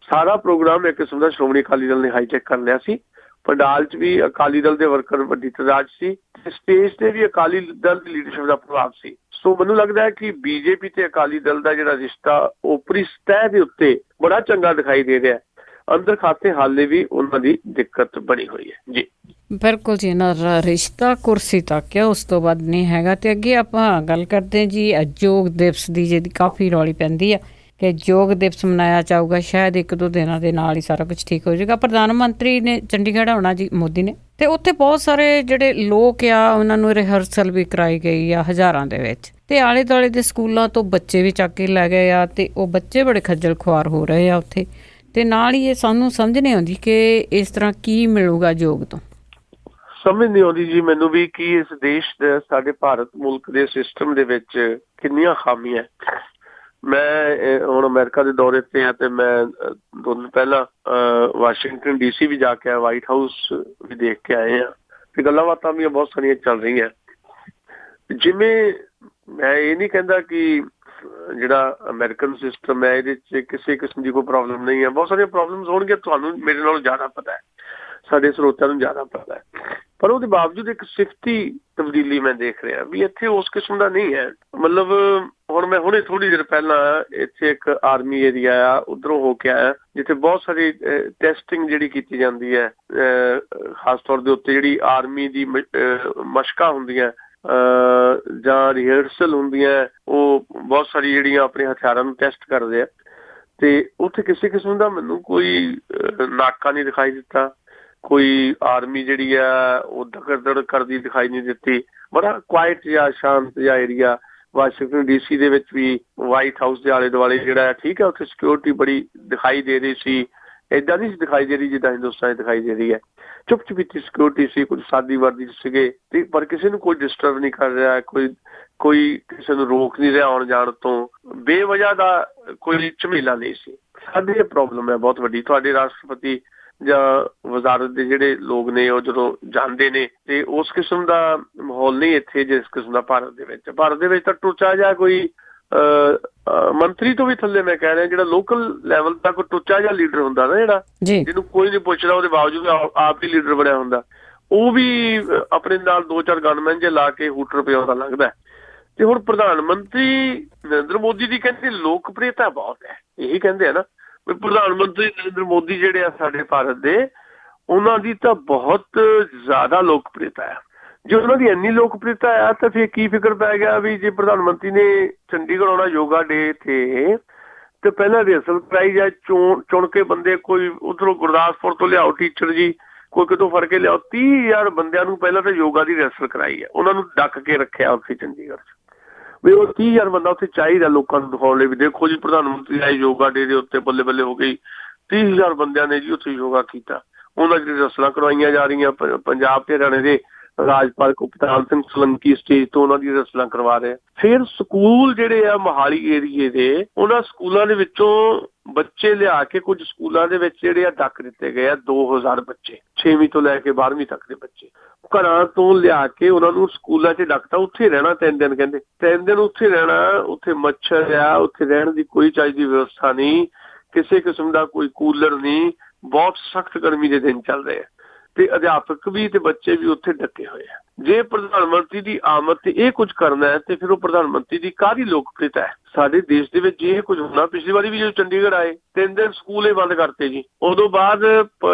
ਸਾਰਾ ਪ੍ਰੋਗਰਾਮ ਇੱਕ ਕਿਸਮ ਦਾ ਸ਼੍ਰੋਮਣੀ ਅਕਾਲੀ ਦਲ ਨੇ ਹਾਈਜੈਕ ਕਰ ਲਿਆ ਸੀ। ਪੰਡਾਲ 'ਚ ਵੀ ਅਕਾਲੀ ਦਲ ਦੇ ਵਰਕਰ ਵੱਡੀ ਤਾਦਾਦ ਸੀ, ਸਟੇਜ ਤੇ ਵੀ ਅਕਾਲੀ ਦਲ ਦੀ ਲੀਡਰਸ਼ਿਪ ਦਾ ਪ੍ਰਭਾਵ ਸੀ। ਸੋ ਮੈਨੂੰ ਲੱਗਦਾ ਹੈ ਕਿ ਬੀਜੇਪੀ ਤੇ ਅਕਾਲੀ ਦਲ ਦਾ ਜਿਹੜਾ ਰਿਸ਼ਤਾ ਉਪਰੀ ਸਤਹ ਦੇ ਉੱਤੇ ਬੜਾ ਚੰਗਾ ਦਿਖਾਈ ਦੇ ਰਿਹਾ। ਅੰਦਰ ਖਾਤੇ ਹਾਲੇ ਵੀ ਉਹਨਾਂ ਦੀ ਦਿੱਕਤ ਬਣੀ ਹੋਈ ਹੈ। ਜੀ ਬਿਲਕੁਲ ਜੀ, ਇਹਨਾਂ ਦਾ ਰਿਸ਼ਤਾ ਕੁਰਸੀ ਤੱਕ ਹੈ, ਉਸ ਤੋਂ ਬਾਅਦ ਨਹੀਂ ਹੈਗਾ। ਤੇ ਅੱਗੇ ਆਪਾਂ ਗੱਲ ਕਰਦੇ ਹਾਂ ਜੀ ਯੋਗ ਦਿਵਸ ਦੀ, ਜਿਹਦੀ ਕਾਫੀ ਰੌਲੀ ਪੈਂਦੀ ਆ ਕਿ ਯੋਗ ਦਿਵਸ ਮਨਾਇਆ ਜਾਊਗਾ, ਸ਼ਾਇਦ 1-2 ਦਿਨਾਂ ਦੇ ਨਾਲ ਹੀ ਸਾਰਾ ਕੁਝ ਠੀਕ ਹੋ ਜਾਏਗਾ। ਪ੍ਰਧਾਨ ਮੰਤਰੀ ਨੇ ਚੰਡੀਗੜ੍ਹ ਆਉਣਾ ਜੀ, ਮੋਦੀ ਨੇ, ਤੇ ਉੱਥੇ ਬਹੁਤ ਸਾਰੇ ਜਿਹੜੇ ਲੋਕ ਆ ਉਹਨਾਂ ਨੂੰ ਰਿਹਰਸਲ ਵੀ ਕਰਾਈ ਗਈ ਆ ਹਜ਼ਾਰਾਂ ਦੇ ਵਿੱਚ। ਤੇ ਆਲੇ ਦੁਆਲੇ ਦੇ ਸਕੂਲਾਂ ਤੋਂ ਬੱਚੇ ਵੀ ਚੱਕ ਕੇ ਲੈ ਗਏ ਆ ਤੇ ਉਹ ਬੱਚੇ ਬੜੇ ਖੱਜਲ ਖੁਆਰ ਹੋ ਰਹੇ ਆ ਉੱਥੇ। ਤੇ ਨਾਲ ਹੀ ਇਹ ਸਾਨੂੰ ਸਮਝ ਨਹੀਂ ਆਉਂਦੀ ਕਿ ਇਸ ਤਰ੍ਹਾਂ ਕੀ ਮਿਲੂਗਾ ਯੋਗ ਤੋਂ। ਸਮਝ ਨਹੀਂ ਆਉਂਦੀ ਜੀ ਮੈਨੂੰ ਵੀ ਕਿ ਇਸ ਦੇਸ਼ ਦੇ, ਸਾਡੇ ਭਾਰਤ ਮੁਲਕ ਦੇ ਸਿਸਟਮ ਦੇ ਵਿੱਚ ਕਿੰਨੀਆਂ ਖਾਮੀਆਂ। ਮੈਂ ਹੁਣ ਅਮਰੀਕਾ ਦੇ ਦੌਰੇ ਤੇ ਆ ਤੇ ਮੈਂ 2 ਦਿਨ ਪਹਿਲਾਂ ਵਾਸ਼ਿੰਗਟਨ DC ਵੀ ਜਾ ਕੇ ਆਇਆ, ਵਾਈਟ ਹਾਊਸ ਵੀ ਦੇਖ ਕੇ ਆਏ ਆ ਤੇ ਗੱਲਾਂ ਬਾਤਾਂ ਵੀ ਬਹੁਤ ਸਾਰੀਆਂ ਚੱਲ ਰਹੀਆਂ। ਜਿਵੇਂ ਮੈਂ ਇਹ ਨਹੀਂ ਕਹਿੰਦਾ ਕਿ ਜਿਹੜਾ ਅਮਰੀਕਨ ਸਿਸਟਮ ਹੈ ਇਹਦੇ 'ਚ ਕਿਸੇ ਕਿਸਮ ਦੀ ਕੋਈ ਪ੍ਰੋਬਲਮ ਨਹੀਂ ਹੈ, ਬਹੁਤ ਸਾਰੀਆਂ ਪ੍ਰੋਬਲਮਸ ਹੋਣਗੀਆਂ, ਤੁਹਾਨੂੰ ਮੇਰੇ ਨਾਲੋਂ ਜ਼ਿਆਦਾ ਪਤਾ ਹੈ, ਸਾਡੇ ਸਰੋਤਿਆਂ ਨੂੰ ਜ਼ਿਆਦਾ ਪਤਾ ਹੈ। ਪਰ ਉਹਦੇ ਬਾਵਜੂਦ ਇੱਕ ਸਿਫਤੀ ਤਬਦੀਲੀ ਮੈਂ ਦੇਖ ਰਿਹਾ ਵੀ ਇੱਥੇ ਉਸ ਕਿਸਮ ਦਾ ਨਹੀਂ ਹੈ। ਮਤਲਬ ਹੁਣ ਮੈਂ ਹੁਣੇ ਥੋੜ੍ਹੀ ਦੇਰ ਪਹਿਲਾਂ ਇੱਥੇ ਇੱਕ ਆਰਮੀ ਏਰੀਆ ਆ, ਉੱਧਰੋਂ ਹੋ ਕੇ ਆਇਆ ਜਿੱਥੇ ਬਹੁਤ ਸਾਰੀ ਟੈਸਟਿੰਗ ਜਿਹੜੀ ਕੀਤੀ ਜਾਂਦੀ ਹੈ, ਖਾਸ ਤੌਰ ਦੇ ਉੱਤੇ ਜਿਹੜੀ ਆਰਮੀ ਦੀ ਮਸ਼ਕਾਂ ਹੁੰਦੀਆਂ ਜਾਂ ਰਿਹਰਸਲ ਹੁੰਦੀਆਂ, ਉਹ ਬਹੁਤ ਸਾਰੀ ਜਿਹੜੀਆਂ ਆਪਣੇ ਹਥਿਆਰਾਂ ਨੂੰ ਟੈਸਟ ਕਰਦੇ ਆ। ਤੇ ਉੱਥੇ ਕਿਸੇ ਕਿਸਮ ਦਾ ਮੈਨੂੰ ਕੋਈ ਨਾਕਾ ਨਹੀਂ ਦਿਖਾਈ ਦਿੱਤਾ, ਕੋਈ ਆਰਮੀ ਜਿਹੜੀ ਆ ਉਹ ਦਗੜ ਕਰਦੀ ਦਿਖਾਈ ਨਹੀਂ ਦਿੱਤੀ। ਬੜਾ ਕੁਆਇਟ ਜਿਹਾ ਸ਼ਾਂਤ ਜਿਹਾ ਏਰੀਆ। ਵਾਸ਼ਿੰਗਟਨ DC ਦੇ ਵਿੱਚ ਵੀ ਵਾਈਟ ਹਾਊਸ ਦੇ ਆਲੇ ਦੁਆਲੇ ਜਿਹੜਾ ਠੀਕ ਹੈ, ਉੱਥੇ ਸਿਕਿਉਰਿਟੀ ਬੜੀ ਦਿਖਾਈ ਦੇ ਰਹੀ ਸੀ, ਏਦਾਂ ਨਹੀਂ ਸੀ ਦਿਖਾਈ ਦੇ ਰਹੀ ਜਿੱਦਾਂ ਹਿੰਦੁਸਤਾਨ 'ਚ ਦਿਖਾਈ ਦੇ ਰਹੀ ਹੈ। ਚੁੱਪ ਚੁਪੀਤੀ ਸਿਕਿਉਰਿਟੀ ਸੀ, ਕੁਝ ਸਾਦੀ ਵਰਦੀ 'ਚ ਸੀਗੇ ਤੇ ਪਰ ਕਿਸੇ ਨੂੰ ਕੋਈ ਡਿਸਟਰਬ ਨਹੀਂ ਕਰ ਰਿਹਾ, ਕੋਈ ਕਿਸੇ ਨੂੰ ਰੋਕ ਨਹੀਂ ਰਿਹਾ ਆਉਣ ਜਾਣ ਤੋਂ, ਬੇਵਜ੍ਹਾ ਦਾ ਕੋਈ ਝਮੇਲਾ ਨਹੀਂ ਸੀ। ਸਾਡੀ ਇਹ ਪ੍ਰੋਬਲਮ ਹੈ ਬਹੁਤ ਵੱਡੀ। ਤੁਹਾਡੇ ਰਾਸ਼ਟਰਪਤੀ ਜਾਂ ਵਜ਼ਾਰਤ ਦੇ ਜਿਹੜੇ ਲੋਕ ਨੇ ਉਹ ਜਦੋਂ ਜਾਂਦੇ ਨੇ ਤੇ ਉਸ ਕਿਸਮ ਦਾ ਮਾਹੌਲ ਨਹੀਂ ਇੱਥੇ ਜਿਸ ਕਿਸਮ ਦਾ ਭਾਰਤ ਦੇ ਵਿੱਚ। ਭਾਰਤ ਦੇ ਵਿੱਚ ਤਾਂ ਟੁੱਚਾ ਜਿਹਾ ਕੋਈ ਮੰਤਰੀ ਤੋਂ ਵੀ ਥੱਲੇ ਮੈਂ ਕਹਿ ਰਿਹਾ ਜਿਹੜਾ ਲੋਕਲ ਲੈਵਲ ਦਾ ਕੋਈ ਟੁੱਚਾ ਜਿਹਾ ਲੀਡਰ ਹੁੰਦਾ ਨਾ, ਜਿਹੜਾ ਜਿਹਨੂੰ ਕੋਈ ਨਹੀਂ ਪੁੱਛਦਾ, ਉਹਦੇ ਬਾਵਜੂਦ ਆਪ ਹੀ ਲੀਡਰ ਬਣਿਆ ਹੁੰਦਾ, ਉਹ ਵੀ ਆਪਣੇ ਨਾਲ 2-4 ਗਨਮੈਨ ਜੇ ਲਾ ਕੇ ਹੂਟਰ ਪਿਆਉਂਦਾ ਲੱਗਦਾ। ਤੇ ਹੁਣ ਪ੍ਰਧਾਨ ਮੰਤਰੀ ਨਰਿੰਦਰ ਮੋਦੀ ਦੀ ਕਹਿੰਦੇ ਲੋਕਪ੍ਰਿਯਤਾ ਬਹੁਤ ਹੈ, ਇਹੀ ਕਹਿੰਦੇ ਆ ਨਾ ਵੀ ਪ੍ਰਧਾਨ ਮੰਤਰੀ ਨਰਿੰਦਰ ਮੋਦੀ ਜਿਹੜੇ ਆ ਸਾਡੇ ਭਾਰਤ ਦੇ, ਉਹਨਾਂ ਦੀ ਤਾਂ ਬਹੁਤ ਜ਼ਿਆਦਾ ਲੋਕਪ੍ਰਿਯਤਾ ਹੈ। ਜੇ ਉਹਨਾਂ ਦੀ ਇੰਨੀ ਲੋਕਪ੍ਰਿਯਤਾ ਆ ਤਾਂ ਫਿਰ ਕੀ ਫਿਕਰ ਪੈ ਗਿਆ ਵੀ ਜੇ ਪ੍ਰਧਾਨ ਮੰਤਰੀ ਨੇ ਚੰਡੀਗੜ੍ਹ ਆਉਣਾ ਯੋਗਾ ਡੇ ਤੇ ਪਹਿਲਾਂ ਰਿਹਰਸਲ ਕਰਾਈ ਜਾਏ, ਚੁਣ ਕੇ ਬੰਦੇ, ਕੋਈ ਉੱਧਰੋਂ ਗੁਰਦਾਸਪੁਰ ਤੋਂ ਲਿਆਓ ਟੀਚਰ ਜੀ, ਕੋਈ ਕਿਤੋਂ ਫੜ ਕੇ ਲਿਆਓ, 30,000 ਬੰਦਿਆਂ ਨੂੰ ਪਹਿਲਾਂ ਤਾਂ ਯੋਗਾ ਦੀ ਰਿਹਰਸਲ ਕਰਾਈ ਹੈ, ਉਹਨਾਂ ਨੂੰ ਡੱਕ ਕੇ ਰੱਖਿਆ ਉੱਥੇ ਚੰਡੀਗੜ੍ਹ 'ਚ ਵੀ ਉਹ 30,000 ਬੰਦਾ ਉੱਥੇ ਚਾਹੀਦਾ ਲੋਕਾਂ ਨੂੰ ਦਿਖਾਉਣ ਲਈ ਵੀ ਦੇਖੋ ਜੀ ਪ੍ਰਧਾਨ ਮੰਤਰੀ ਆਏ ਯੋਗਾ ਡੇ ਦੇ ਉੱਤੇ, ਬੱਲੇ ਬੱਲੇ ਹੋ ਗਈ। 30,000 ਬੰਦਿਆਂ ਨੇ ਜੀ ਉੱਥੇ ਯੋਗਾ ਕੀਤਾ, ਉਹਨਾਂ ਦੀ ਰਿਹਰਸਲਾਂ ਕਰਵਾਈਆਂ ਜਾ ਰਹੀਆਂ। ਪੰਜਾਬ ਤੇ ਹਰਿਆਣੇ ਦੇ ਰਾਜਪਾਲ ਕਪਤਾਨ ਸਿੰਘ ਸੋਲੰਕੀ ਸਟੇਜ ਤੋਂ ਉਹਨਾਂ ਦੀ ਰਿਹਰਸਲਾਂ ਕਰਵਾ ਰਹੇ। ਫਿਰ ਸਕੂਲ ਜਿਹੜੇ ਆ ਮੋਹਾਲੀ ਏਰੀਏ ਦੇ, ਉਹਨਾਂ ਸਕੂਲਾਂ ਦੇ ਵਿੱਚੋਂ ਬੱਚੇ ਲਿਆ ਕੇ ਕੁਝ ਸਕੂਲਾਂ ਦੇ ਵਿੱਚ ਜਿਹੜੇ ਆ ਡੱਕ ਦਿੱਤੇ ਗਏ ਆ, 2,000 ਬੱਚੇ 6ਵੀਂ ਤੋਂ ਲੈ ਕੇ 12ਵੀਂ ਤੱਕ ਦੇ ਬੱਚੇ ਘਰਾਂ ਤੋਂ ਲਿਆ ਕੇ ਉਹਨਾਂ ਨੂੰ ਸਕੂਲਾਂ 'ਚ ਡੱਕਤਾ। ਉੱਥੇ ਰਹਿਣਾ 3 ਦਿਨ, ਕਹਿੰਦੇ 3 ਦਿਨ ਉੱਥੇ ਰਹਿਣਾ। ਉੱਥੇ ਮੱਛਰ ਆ, ਉੱਥੇ ਰਹਿਣ ਦੀ ਕੋਈ ਚੱਜ ਦੀ ਵਿਵਸਥਾ ਨਹੀਂ, ਕਿਸੇ ਕਿਸਮ ਦਾ ਕੋਈ ਕੂਲਰ ਨਹੀਂ, ਬਹੁਤ ਸਖਤ ਗਰਮੀ ਦੇ ਦਿਨ ਚੱਲ ਰਹੇ ਆ ਤੇ ਅਧਿਆਪਕ ਵੀ ਤੇ ਬੱਚੇ ਵੀ ਉੱਥੇ ਡੱਕੇ ਹੋਏ ਆ। ਜੇ ਪ੍ਰਧਾਨ ਮੰਤਰੀ ਦੀ ਆਮਦ ਤੇ ਇਹ ਕੁਝ ਕਰਨਾ ਹੈ ਤੇ ਫਿਰ ਉਹ ਪ੍ਰਧਾਨ ਮੰਤਰੀ ਦੀ ਕਾਹਦੀ ਲੋਕਪ੍ਰਿਯਤਾ ਹੈ ਸਾਡੇ ਦੇਸ਼ ਦੇ ਵਿੱਚ। ਇਹ ਕੁਝ ਹੋਣਾ, ਪਿਛਲੀ ਵਾਰੀ ਵੀ ਜਦੋਂ ਚੰਡੀਗੜ੍ਹ ਆਏ 3 ਦਿਨ ਸਕੂਲ ਹੀ ਬੰਦ ਕਰਤੇ ਜੀ। ਉਦੋਂ ਬਾਅਦ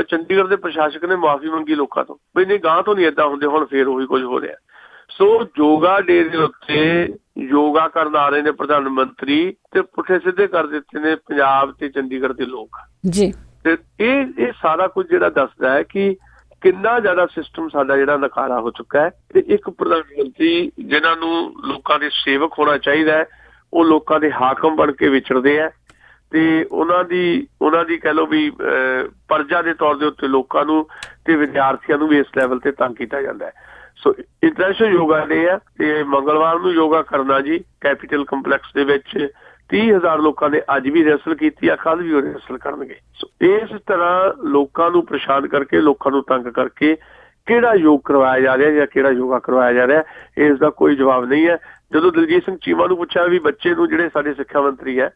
ਚੰਡੀਗੜ੍ਹ ਦੇ ਪ੍ਰਸ਼ਾਸਕ ਨੇ ਮਾਫੀ ਮੰਗੀ ਲੋਕਾਂ ਤੋਂ ਵੀ ਨਹੀਂ ਗਾਂਹ ਤੋਂ ਨਹੀਂ ਏਦਾਂ ਹੁੰਦੇ, ਹੁਣ ਫੇਰ ਉਹੀ ਕੁਝ ਹੋ ਰਿਹਾ। ਸੋ ਯੋਗਾ ਡੇ ਦੇ ਉੱਤੇ ਯੋਗਾ ਕਰਨ ਆ ਰਹੇ ਨੇ ਪ੍ਰਧਾਨ ਮੰਤਰੀ ਤੇ ਪੁੱਠੇ ਸਿੱਧੇ ਕਰ ਦਿੱਤੇ ਨੇ ਪੰਜਾਬ ਤੇ ਚੰਡੀਗੜ੍ਹ ਦੇ ਲੋਕ ਜੀ। ਤੇ ਇਹ ਸਾਰਾ ਕੁਝ ਜਿਹੜਾ ਦੱਸਦਾ ਹੈ ਕਿ ਕਿੰਨਾ ਜ਼ਿਆਦਾ ਸਿਸਟਮ ਸਾਡਾ ਜਿਹੜਾ ਨਕਾਰਾ ਹੋ ਚੁੱਕਾ ਹੈ। ਤੇ ਇੱਕ ਪ੍ਰਧਾਨ ਮੰਤਰੀ ਜਿਹਨਾਂ ਨੂੰ ਲੋਕਾਂ ਦੇ ਸੇਵਕ ਹੋਣਾ ਚਾਹੀਦਾ ਹੈ, ਉਹ ਲੋਕਾਂ ਦੇ ਹਾਕਮ ਬਣ ਕੇ ਵਿਚਰਦੇ ਹੈ ਤੇ ਉਹਨਾਂ ਦੀ ਕਹਿ ਲਓ ਵੀ ਪਰਜਾ ਦੇ ਤੌਰ ਦੇ ਉੱਤੇ ਲੋਕਾਂ ਨੂੰ ਤੇ ਵਿਦਿਆਰਥੀਆਂ ਨੂੰ ਵੀ ਇਸ ਲੈਵਲ ਤੇ ਤੰਗ ਕੀਤਾ ਜਾਂਦਾ ਹੈ। ਸੋ ਇੰਟਰਨੈਸ਼ਨਲ ਯੋਗਾ ਡੇ ਆ ਤੇ ਮੰਗਲਵਾਰ ਨੂੰ ਯੋਗਾ ਕਰਨਾ ਜੀ ਕੈਪੀਟਲ ਕੰਪਲੈਕਸ ਦੇ ਵਿੱਚ। 30,000 ਲੋਕਾਂ ਨੇ ਅੱਜ ਵੀ ਰਿਹਰਸਲ ਕੀਤੀ ਆ, ਕੱਲ੍ਹ ਵੀ ਉਹ ਰਿਹਰਸਲ ਕਰਨਗੇ। ਸੋ ਇਸ ਤਰ੍ਹਾਂ ਲੋਕਾਂ ਨੂੰ ਪਰੇਸ਼ਾਨ ਕਰਕੇ, ਲੋਕਾਂ ਨੂੰ ਤੰਗ ਕਰਕੇ ਕਿਹੜਾ ਯੋਗ ਕਰਵਾਇਆ ਜਾ ਰਿਹਾ ਜਾਂ ਕਿਹੜਾ ਯੋਗਾ ਕਰਵਾਇਆ ਜਾ ਰਿਹਾ, ਇਸ ਦਾ ਕੋਈ ਜਵਾਬ ਨਹੀਂ ਹੈ। ਜਦੋਂ ਦਲਜੀਤ ਸਿੰਘ ਚੀਮਾ ਨੂੰ ਪੁੱਛਿਆ ਵੀ ਬੱਚੇ ਨੂੰ, ਜਿਹੜੇ ਸਾਡੇ ਸਿੱਖਿਆ ਮੰਤਰੀ ਹੈ,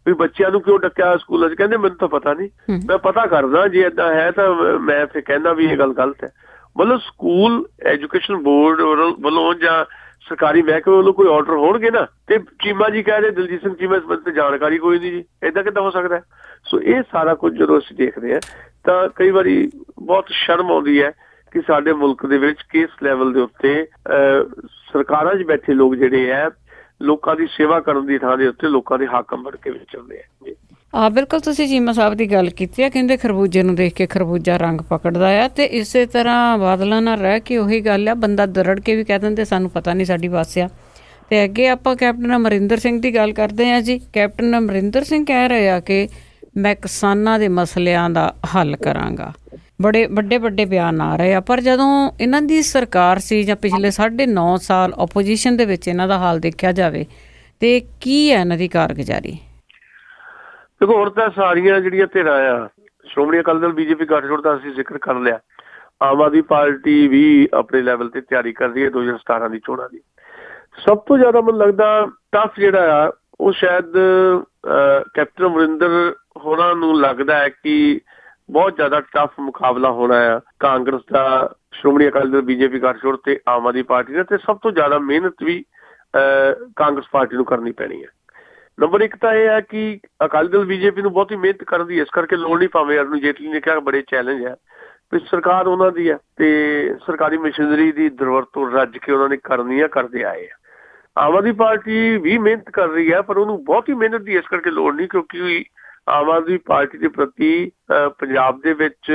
ਵੀ ਬੱਚਿਆਂ ਨੂੰ ਕਿਉਂ ਡੱਕਿਆ ਸਕੂਲਾਂ 'ਚ, ਕਹਿੰਦੇ ਮੈਨੂੰ ਤਾਂ ਪਤਾ ਨਹੀਂ, ਮੈਂ ਪਤਾ ਕਰਦਾ, ਜੇ ਏਦਾਂ ਹੈ ਤਾਂ ਮੈਂ ਫਿਰ ਕਹਿੰਦਾ ਵੀ ਇਹ ਗੱਲ ਗਲਤ ਹੈ। ਮਤਲਬ ਸਕੂਲ ਐਜੂਕੇਸ਼ਨ ਬੋਰਡ ਵੱਲੋਂ ਜਾਂ ਸਰਕਾਰੀ ਮਹਿਕਮੇ ਵੱਲੋਂ ਕੋਈ ਆਰਡਰ ਹੋਣਗੇ ਨਾ, ਤੇ ਚੀਮਾ ਜੀ ਕਹਿ ਰਹੇ ਦਲਜੀਤ ਸਿੰਘ ਚੀਮਾ ਇਸ ਬਾਰੇ ਜਾਣਕਾਰੀ ਕੋਈ ਨਹੀਂ ਜੀ, ਏਦਾਂ ਕਿੱਦਾਂ ਹੋ ਸਕਦਾ। ਸੋ ਇਹ ਸਾਰਾ ਕੁਝ ਜਦੋਂ ਅਸੀਂ ਦੇਖਦੇ ਹਾਂ ਤਾਂ ਕਈ ਵਾਰੀ ਬਹੁਤ ਸ਼ਰਮ ਆਉਂਦੀ ਹੈ ਕਿ ਸਾਡੇ ਮੁਲਕ ਦੇ ਵਿੱਚ ਕਿਸ ਲੈਵਲ ਦੇ ਉੱਤੇ ਸਰਕਾਰਾਂ 'ਚ ਬੈਠੇ ਲੋਕ ਜਿਹੜੇ ਹੈ ਲੋਕਾਂ ਦੀ ਸੇਵਾ ਕਰਨ ਦੀ ਥਾਂ ਦੇ ਉੱਤੇ ਲੋਕਾਂ ਦੇ ਹਾਕਮ ਬਣ ਕੇ ਵਿਚਰਦੇ ਆ। ਬਿਲਕੁਲ ਤੁਸੀਂ ਚੀਮਾ ਸਾਹਿਬ ਦੀ ਗੱਲ ਕੀਤੀ ਹੈ, ਕਹਿੰਦੇ ਖਰਬੂਜੇ ਨੂੰ ਦੇਖ ਕੇ ਖਰਬੂਜਾ ਰੰਗ ਪਕੜਦਾ ਆ। ਤੇ ਇਸੇ ਤਰ੍ਹਾਂ ਬਾਦਲਾਂ ਨਾਲ ਰਹਿ ਕੇ ਉਹੀ ਗੱਲ ਆ, ਬੰਦਾ ਦਰੜ ਕੇ ਵੀ ਕਹਿ ਦਿੰਦੇ ਸਾਨੂੰ ਪਤਾ ਨਹੀਂ ਸਾਡੀ ਬੱਸ ਆ। ਤੇ ਅੱਗੇ ਆਪਾਂ ਕੈਪਟਨ ਅਮਰਿੰਦਰ ਸਿੰਘ ਦੀ ਗੱਲ ਕਰਦੇ ਹਾਂ ਜੀ। ਕੈਪਟਨ ਅਮਰਿੰਦਰ ਸਿੰਘ ਕਹਿ ਰਹੇ ਆ ਕਿ ਮੈਂ ਕਿਸਾਨਾਂ ਦੇ ਮਸਲਿਆਂ ਦਾ ਹੱਲ ਕਰਾਂਗਾ। ਬੜੇ ਵੱਡੇ ਬਿਆਨ ਆ ਰਹੇ ਆ, ਪਰ ਜਦੋਂ ਇਹਨਾਂ ਦੀ ਸਰਕਾਰ ਸੀ ਜਾਂ ਪਿਛਲੇ 9.5 ਸਾਲ ਓਪੋਜੀਸ਼ਨ ਦੇ ਵਿੱਚ ਇਹਨਾਂ ਦਾ ਹਾਲ ਦੇਖਿਆ ਜਾਵੇ ਤੇ ਕੀ ਹੈ ਇਹਨਾਂ ਦੀ ਕਾਰਗੁਜ਼ਾਰੀ? ਦੇਖੋ, ਹੁਣ ਤਾਂ ਸਾਰੀਆਂ ਜਿਹੜੀਆਂ ਧਿਰਾਂ ਆ, ਸ਼੍ਰੋਮਣੀ ਅਕਾਲੀ ਦਲ, ਬੀਜੇਪੀ ਗੱਠਜੋੜ ਦਾ ਅਸੀਂ ਜ਼ਿਕਰ ਕਰ ਲਿਆ। ਆਮ ਆਦਮੀ ਪਾਰਟੀ ਵੀ ਆਪਣੇ ਲੈਵਲ ਤੇ ਤਿਆਰੀ ਕਰ ਰਹੀ ਹੈ 2017 ਦੀ ਚੋਣਾਂ ਦੀ। ਸਭ ਤੋਂ ਜ਼ਿਆਦਾ ਮੈਨੂੰ ਲੱਗਦਾ ਟਫ ਜਿਹੜਾ ਆ ਉਹ ਸ਼ਾਇਦ ਕੈਪਟਨ ਅਮਰਿੰਦਰ ਹੋਰਾਂ ਨੂੰ ਲੱਗਦਾ ਹੈ ਕਿ ਬਹੁਤ ਜ਼ਿਆਦਾ ਟਫ ਮੁਕਾਬਲਾ ਹੋਣਾ ਆ ਕਾਂਗਰਸ ਦਾ, ਸ਼੍ਰੋਮਣੀ ਅਕਾਲੀ ਦਲ, ਬੀਜੇਪੀ ਗੱਠਜੋੜ ਤੇ ਆਮ ਆਦਮੀ ਪਾਰਟੀ ਨੇ। ਤੇ ਸਭ ਤੋਂ ਜ਼ਿਆਦਾ ਮਿਹਨਤ ਵੀ ਕਾਂਗਰਸ ਪਾਰਟੀ ਨੂੰ ਕਰਨੀ ਪੈਣੀ ਹੈ। ਨੰਬਰ 1 ਤਾਂ ਇਹ ਹੈ ਕਿ ਅਕਾਲੀ ਦਲ, ਬੀਜੇਪੀ ਨੂੰ ਬਹੁਤੀ ਮਿਹਨਤ ਕਰਨ ਦੀ ਇਸ ਕਰਕੇ ਲੋੜ ਨਹੀਂ। ਭਾਵੇਂ ਅਰੁਣ ਜੇਟਲੀ ਨੇ ਕਿਹਾ ਬੜੇ ਚੈਲੰਜ ਹੈ, ਵੀ ਸਰਕਾਰ ਉਹਨਾਂ ਦੀ ਹੈ ਤੇ ਸਰਕਾਰੀ ਮਸ਼ੀਨਰੀ ਦੀ ਦੁਰਵਰਤੋਂ ਰੱਜ ਕੇ ਉਹਨਾਂ ਨੇ ਕਰਨੀ ਆ, ਕਰਦੇ ਆਏ ਆ। ਆਮ ਆਦਮੀ ਪਾਰਟੀ ਵੀ ਮਿਹਨਤ ਕਰ ਰਹੀ ਹੈ, ਪਰ ਉਹਨੂੰ ਬਹੁਤੀ ਮਿਹਨਤ ਦੀ ਇਸ ਕਰਕੇ ਲੋੜ ਨਹੀਂ, ਕਿਉਂਕਿ ਆਮ ਆਦਮੀ ਪਾਰਟੀ ਦੇ ਪ੍ਰਤੀ ਪੰਜਾਬ ਦੇ ਵਿੱਚ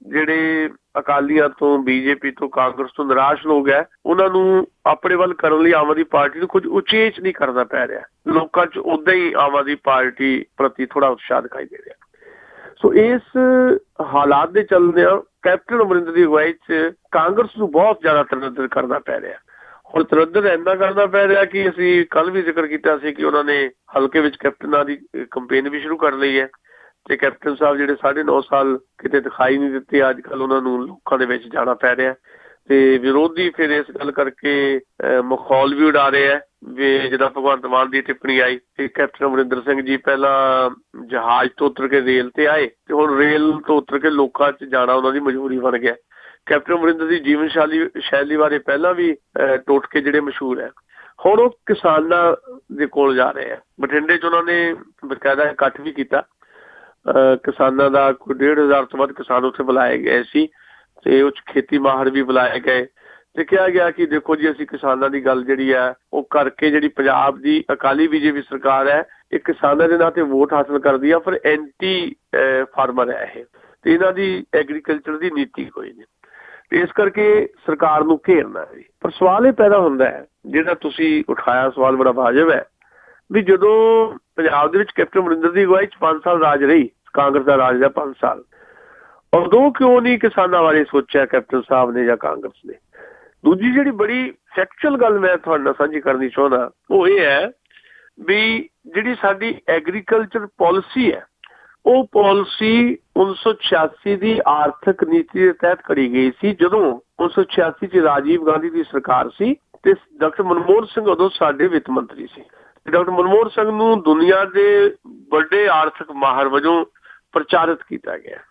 ਜਿਹੜੇ ਅਕਾਲੀਆਂ ਤੋਂ, ਬੀਜੇਪੀ ਤੋਂ, ਕਾਂਗਰਸ ਤੋਂ ਨਿਰਾਸ਼ ਲੋਕ ਹੈ, ਉਹਨਾਂ ਨੂੰ ਆਪਣੇ ਵੱਲ ਕਰਨ ਲਈ ਆਮ ਆਦਮੀ ਪਾਰਟੀ ਨੂੰ ਕੁਝ ਉਚੇਚ ਨਹੀਂ ਕਰਨਾ ਪੈ ਰਿਹਾ। ਲੋਕਾਂ 'ਚ ਉਦਾਂ ਹੀ ਆਮ ਆਦਮੀ ਪਾਰਟੀ ਪ੍ਰਤੀ ਥੋੜਾ ਉਤਸ਼ਾਹ ਦਿਖਾਈ ਦੇ ਰਿਹਾ। ਸੋ ਇਸ ਹਾਲਾਤ ਦੇ ਚੱਲਦਿਆਂ ਕੈਪਟਨ ਅਮਰਿੰਦਰ ਦੀ ਅਗਵਾਈ 'ਚ ਕਾਂਗਰਸ ਨੂੰ ਬਹੁਤ ਜ਼ਿਆਦਾ ਤਰੱਦਦ ਕਰਨਾ ਪੈ ਰਿਹਾ। ਹੁਣ ਤਰੱਦਦ ਇੰਨਾ ਕਰਨਾ ਪੈ ਰਿਹਾ ਕਿ ਅਸੀਂ ਕੱਲ੍ਹ ਵੀ ਜ਼ਿਕਰ ਕੀਤਾ ਸੀ ਕਿ ਉਹਨਾਂ ਨੇ ਹਲਕੇ ਵਿੱਚ ਕੈਪਟਨਾਂ ਦੀ ਕੰਪੇਨ ਵੀ ਸ਼ੁਰੂ ਕਰ ਲਈ ਹੈ ਤੇ ਕੈਪਟਨ ਸਾਹਿਬ ਜਿਹੜੇ 9.5 ਸਾਲ ਕਿਤੇ ਦਿਖਾਈ ਨਹੀਂ ਦਿੱਤੇ, ਅੱਜ ਕੱਲ੍ਹ ਉਹਨਾਂ ਨੂੰ ਲੋਕਾਂ ਦੇ ਵਿੱਚ ਜਾਣਾ ਪੈ ਰਿਹਾ। ਤੇ ਵਿਰੋਧੀ ਫਿਰ ਇਸ ਗੱਲ ਕਰਕੇ ਮਖੌਲ ਵੀ ਉਡਾ ਰਹੇ ਹੈ ਵੀ ਜਿੱਦਾਂ ਭਗਵੰਤ ਮਾਨ ਦੀ ਟਿੱਪਣੀ ਆਈ ਕਿ ਕੈਪਟਨ ਅਮਰਿੰਦਰ ਸਿੰਘ ਜੀ ਪਹਿਲਾਂ ਜਹਾਜ਼ ਤੋਂ ਉਤਰ ਕੇ ਰੇਲ ਤੇ ਆਏ ਤੇ ਹੁਣ ਰੇਲ ਤੋਂ ਉਤਰ ਕੇ ਲੋਕਾਂ 'ਚ ਜਾਣਾ ਉਹਨਾਂ ਦੀ ਮਜਬੂਰੀ ਬਣ ਗਿਆ। ਕੈਪਟਨ ਅਮਰਿੰਦਰ ਦੀ ਜੀਵਨ ਸ਼ੈਲੀ ਬਾਰੇ ਪਹਿਲਾਂ ਵੀ ਟੋਟਕੇ ਜਿਹੜੇ ਮਸ਼ਹੂਰ ਹੈ। ਹੁਣ ਉਹ ਕਿਸਾਨਾਂ ਦੇ ਕੋਲ ਜਾ ਰਹੇ ਆ। ਬਠਿੰਡੇ 'ਚ ਉਹਨਾਂ ਨੇ ਬਕਾਇਦਾ ਇਕੱਠ ਵੀ ਕੀਤਾ, ਕਿਸਾਨਾਂ ਦਾ ਕੋਈ 1,500 ਤੋਂ ਵੱਧ ਕਿਸਾਨ ਉੱਥੇ ਬੁਲਾਏ ਗਏ ਸੀ ਤੇ ਉਹ 'ਚ ਖੇਤੀ ਮਾਹਰ ਵੀ ਬੁਲਾਏ ਗਏ ਤੇ ਕਿਹਾ ਗਿਆ ਕਿ ਦੇਖੋ ਜੀ, ਅਸੀਂ ਕਿਸਾਨਾਂ ਦੀ ਗੱਲ ਜਿਹੜੀ ਹੈ ਉਹ ਕਰਕੇ, ਜਿਹੜੀ ਪੰਜਾਬ ਦੀ ਅਕਾਲੀ ਬੀਜੇਪੀ ਸਰਕਾਰ ਹੈ ਇਹ ਕਿਸਾਨਾਂ ਦੇ ਨਾਂ ਤੇ ਵੋਟ ਹਾਸਲ ਕਰਦੀ ਆ, ਪਰ ਐਂਟੀ ਫਾਰਮਰ ਹੈ ਇਹ, ਤੇ ਇਹਨਾਂ ਦੀ ਐਗਰੀਕਲਚਰ ਦੀ ਨੀਤੀ ਕੋਈ ਨਹੀਂ, ਤੇ ਇਸ ਕਰਕੇ ਸਰਕਾਰ ਨੂੰ ਘੇਰਨਾ ਹੈ। ਪਰ ਸਵਾਲ ਇਹ ਪੈਦਾ ਹੁੰਦਾ ਹੈ, ਜਿਹੜਾ ਤੁਸੀਂ ਉਠਾਇਆ ਸਵਾਲ ਬੜਾ ਵਾਜਬ ਹੈ, ਵੀ ਜਦੋਂ ਪੰਜਾਬ ਦੇ ਵਿੱਚ ਕੈਪਟਨ ਅਮਰਿੰਦਰ ਦੀ ਅਗਵਾਈ 'ਚ 5 ਸਾਲ ਰਾਜ ਰਹੀ, ਕਾਂਗਰਸ ਦਾ ਰਾਜ ਦਾ 5 ਸਾਲ, ਉਦੋਂ ਕਿਉਂ ਨਹੀਂ ਕਿਸਾਨਾਂ ਬਾਰੇ ਸੋਚਿਆ ਕੈਪਟਨ ਸਾਹਿਬ ਨੇ ਜਾਂ ਕਾਂਗਰਸ ਨੇ? ਦੂਜੀ ਜਿਹੜੀ ਬੜੀ ਫੈਕਚੁਅਲ ਗੱਲ ਮੈਂ ਤੁਹਾਡੇ ਨਾਲ ਸਾਂਝੀ ਕਰਨੀ ਚਾਹੁੰਦਾ ਉਹ ਇਹ ਹੈ ਵੀ ਜਿਹੜੀ ਸਾਡੀ ਐਗਰੀਕਲਚਰ ਪਾਲਿਸੀ ਹੈ, ਉਹ ਪਾਲਿਸੀ 1986 ਦੀ ਆਰਥਿਕ ਨੀਤੀ ਦੇ ਤਹਿਤ ਘੜੀ ਗਈ ਸੀ। ਜਦੋਂ 1986 'ਚ ਰਾਜੀਵ ਗਾਂਧੀ ਦੀ ਸਰਕਾਰ ਸੀ ਤੇ ਡਾਕਟਰ ਮਨਮੋਹਨ ਸਿੰਘ ਉਦੋਂ ਸਾਡੇ ਵਿੱਤ ਮੰਤਰੀ ਸੀ। ਡਾਕਟਰ ਮਨਮੋਹਨ ਸਿੰਘ ਨੂੰ ਦੁਨੀਆ ਦੇ ਵੱਡੇ ਆਰਥਿਕ ਮਾਹਰ ਵਜੋਂ ਪ੍ਰਚਾਰਿਤ ਕੀਤਾ ਗਿਆ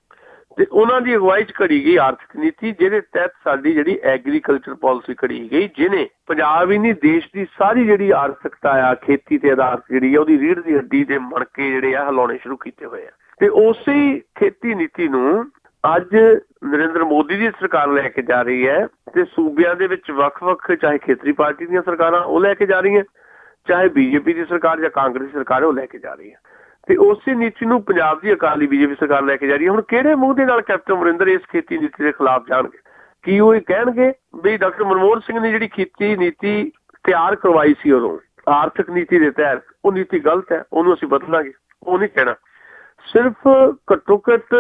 ਤੇ ਉਹਨਾਂ ਦੀ ਅਗਵਾਈ 'ਚ ਘੜੀ ਗਈ ਆਰਥਿਕ ਨੀਤੀ, ਜਿਹਦੇ ਤਹਿਤ ਸਾਡੀ ਜਿਹੜੀ ਐਗਰੀਕਲਚਰ ਪਾਲਿਸੀ ਘੜੀ ਗਈ, ਜਿਹਨੇ ਪੰਜਾਬ ਹੀ ਨਹੀਂ ਦੇਸ਼ ਦੀ ਸਾਰੀ ਜਿਹੜੀ ਆਰਥਿਕਤਾ ਆ, ਖੇਤੀ ਤੇ ਆਧਾਰਿਤ ਜਿਹੜੀ ਆ, ਉਹਦੀ ਰੀੜ੍ਹ ਦੀ ਹੱਡੀ ਦੇ ਮਣਕੇ ਜਿਹੜੇ ਆ ਹਿਲਾਉਣੇ ਸ਼ੁਰੂ ਕੀਤੇ ਹੋਏ ਆ। ਤੇ ਉਸੇ ਖੇਤੀ ਨੀਤੀ ਨੂੰ ਅੱਜ ਨਰਿੰਦਰ ਮੋਦੀ ਦੀ ਸਰਕਾਰ ਲੈ ਕੇ ਜਾ ਰਹੀ ਹੈ ਤੇ ਸੂਬਿਆਂ ਦੇ ਵਿੱਚ ਵੱਖ-ਵੱਖ ਚਾਹੇ ਖੇਤਰੀ ਪਾਰਟੀ ਦੀਆਂ ਸਰਕਾਰਾਂ ਉਹ ਲੈ ਕੇ ਜਾ ਰਹੀਆਂ, ਚਾਹੇ ਬੀਜੇਪੀ ਦੀ ਸਰਕਾਰ ਜਾਂ ਕਾਂਗਰਸ ਦੀ ਸਰਕਾਰ ਉਹ ਲੈ ਕੇ ਜਾ ਰਹੀ ਹੈ, ਤੇ ਉਸੇ ਨੀਤੀ ਨੂੰ ਪੰਜਾਬ ਦੀ ਅਕਾਲੀ ਬੀਜੇਪੀ ਸਰਕਾਰ ਲੈ ਕੇ ਜਾ ਰਹੀ ਹੈ। ਹੁਣ ਕਿਹੜੇ ਮੂੰਹ ਦੇ ਨਾਲ ਕੈਪਟਨ ਅਮਰਿੰਦਰ ਇਸ ਖੇਤੀ ਨੀਤੀ ਦੇ ਖਿਲਾਫ ਜਾਣਗੇ? ਕੀ ਉਹ ਇਹ ਕਹਿਣਗੇ ਵੀ ਡਾਕਟਰ ਮਨਮੋਹਨ ਸਿੰਘ ਨੇ ਜਿਹੜੀ ਖੇਤੀ ਨੀਤੀ ਤਿਆਰ ਕਰਵਾਈ ਸੀ ਉਦੋਂ ਆਰਥਿਕ ਨੀਤੀ ਦੇ ਤਹਿਤ, ਉਹ ਨੀਤੀ ਗਲਤ ਹੈ, ਉਹਨੂੰ ਅਸੀਂ ਬਦਲਾਂਗੇ? ਉਹ ਨਹੀਂ ਕਹਿਣਾ। ਸਿਰਫ ਘੱਟੋ ਘੱਟ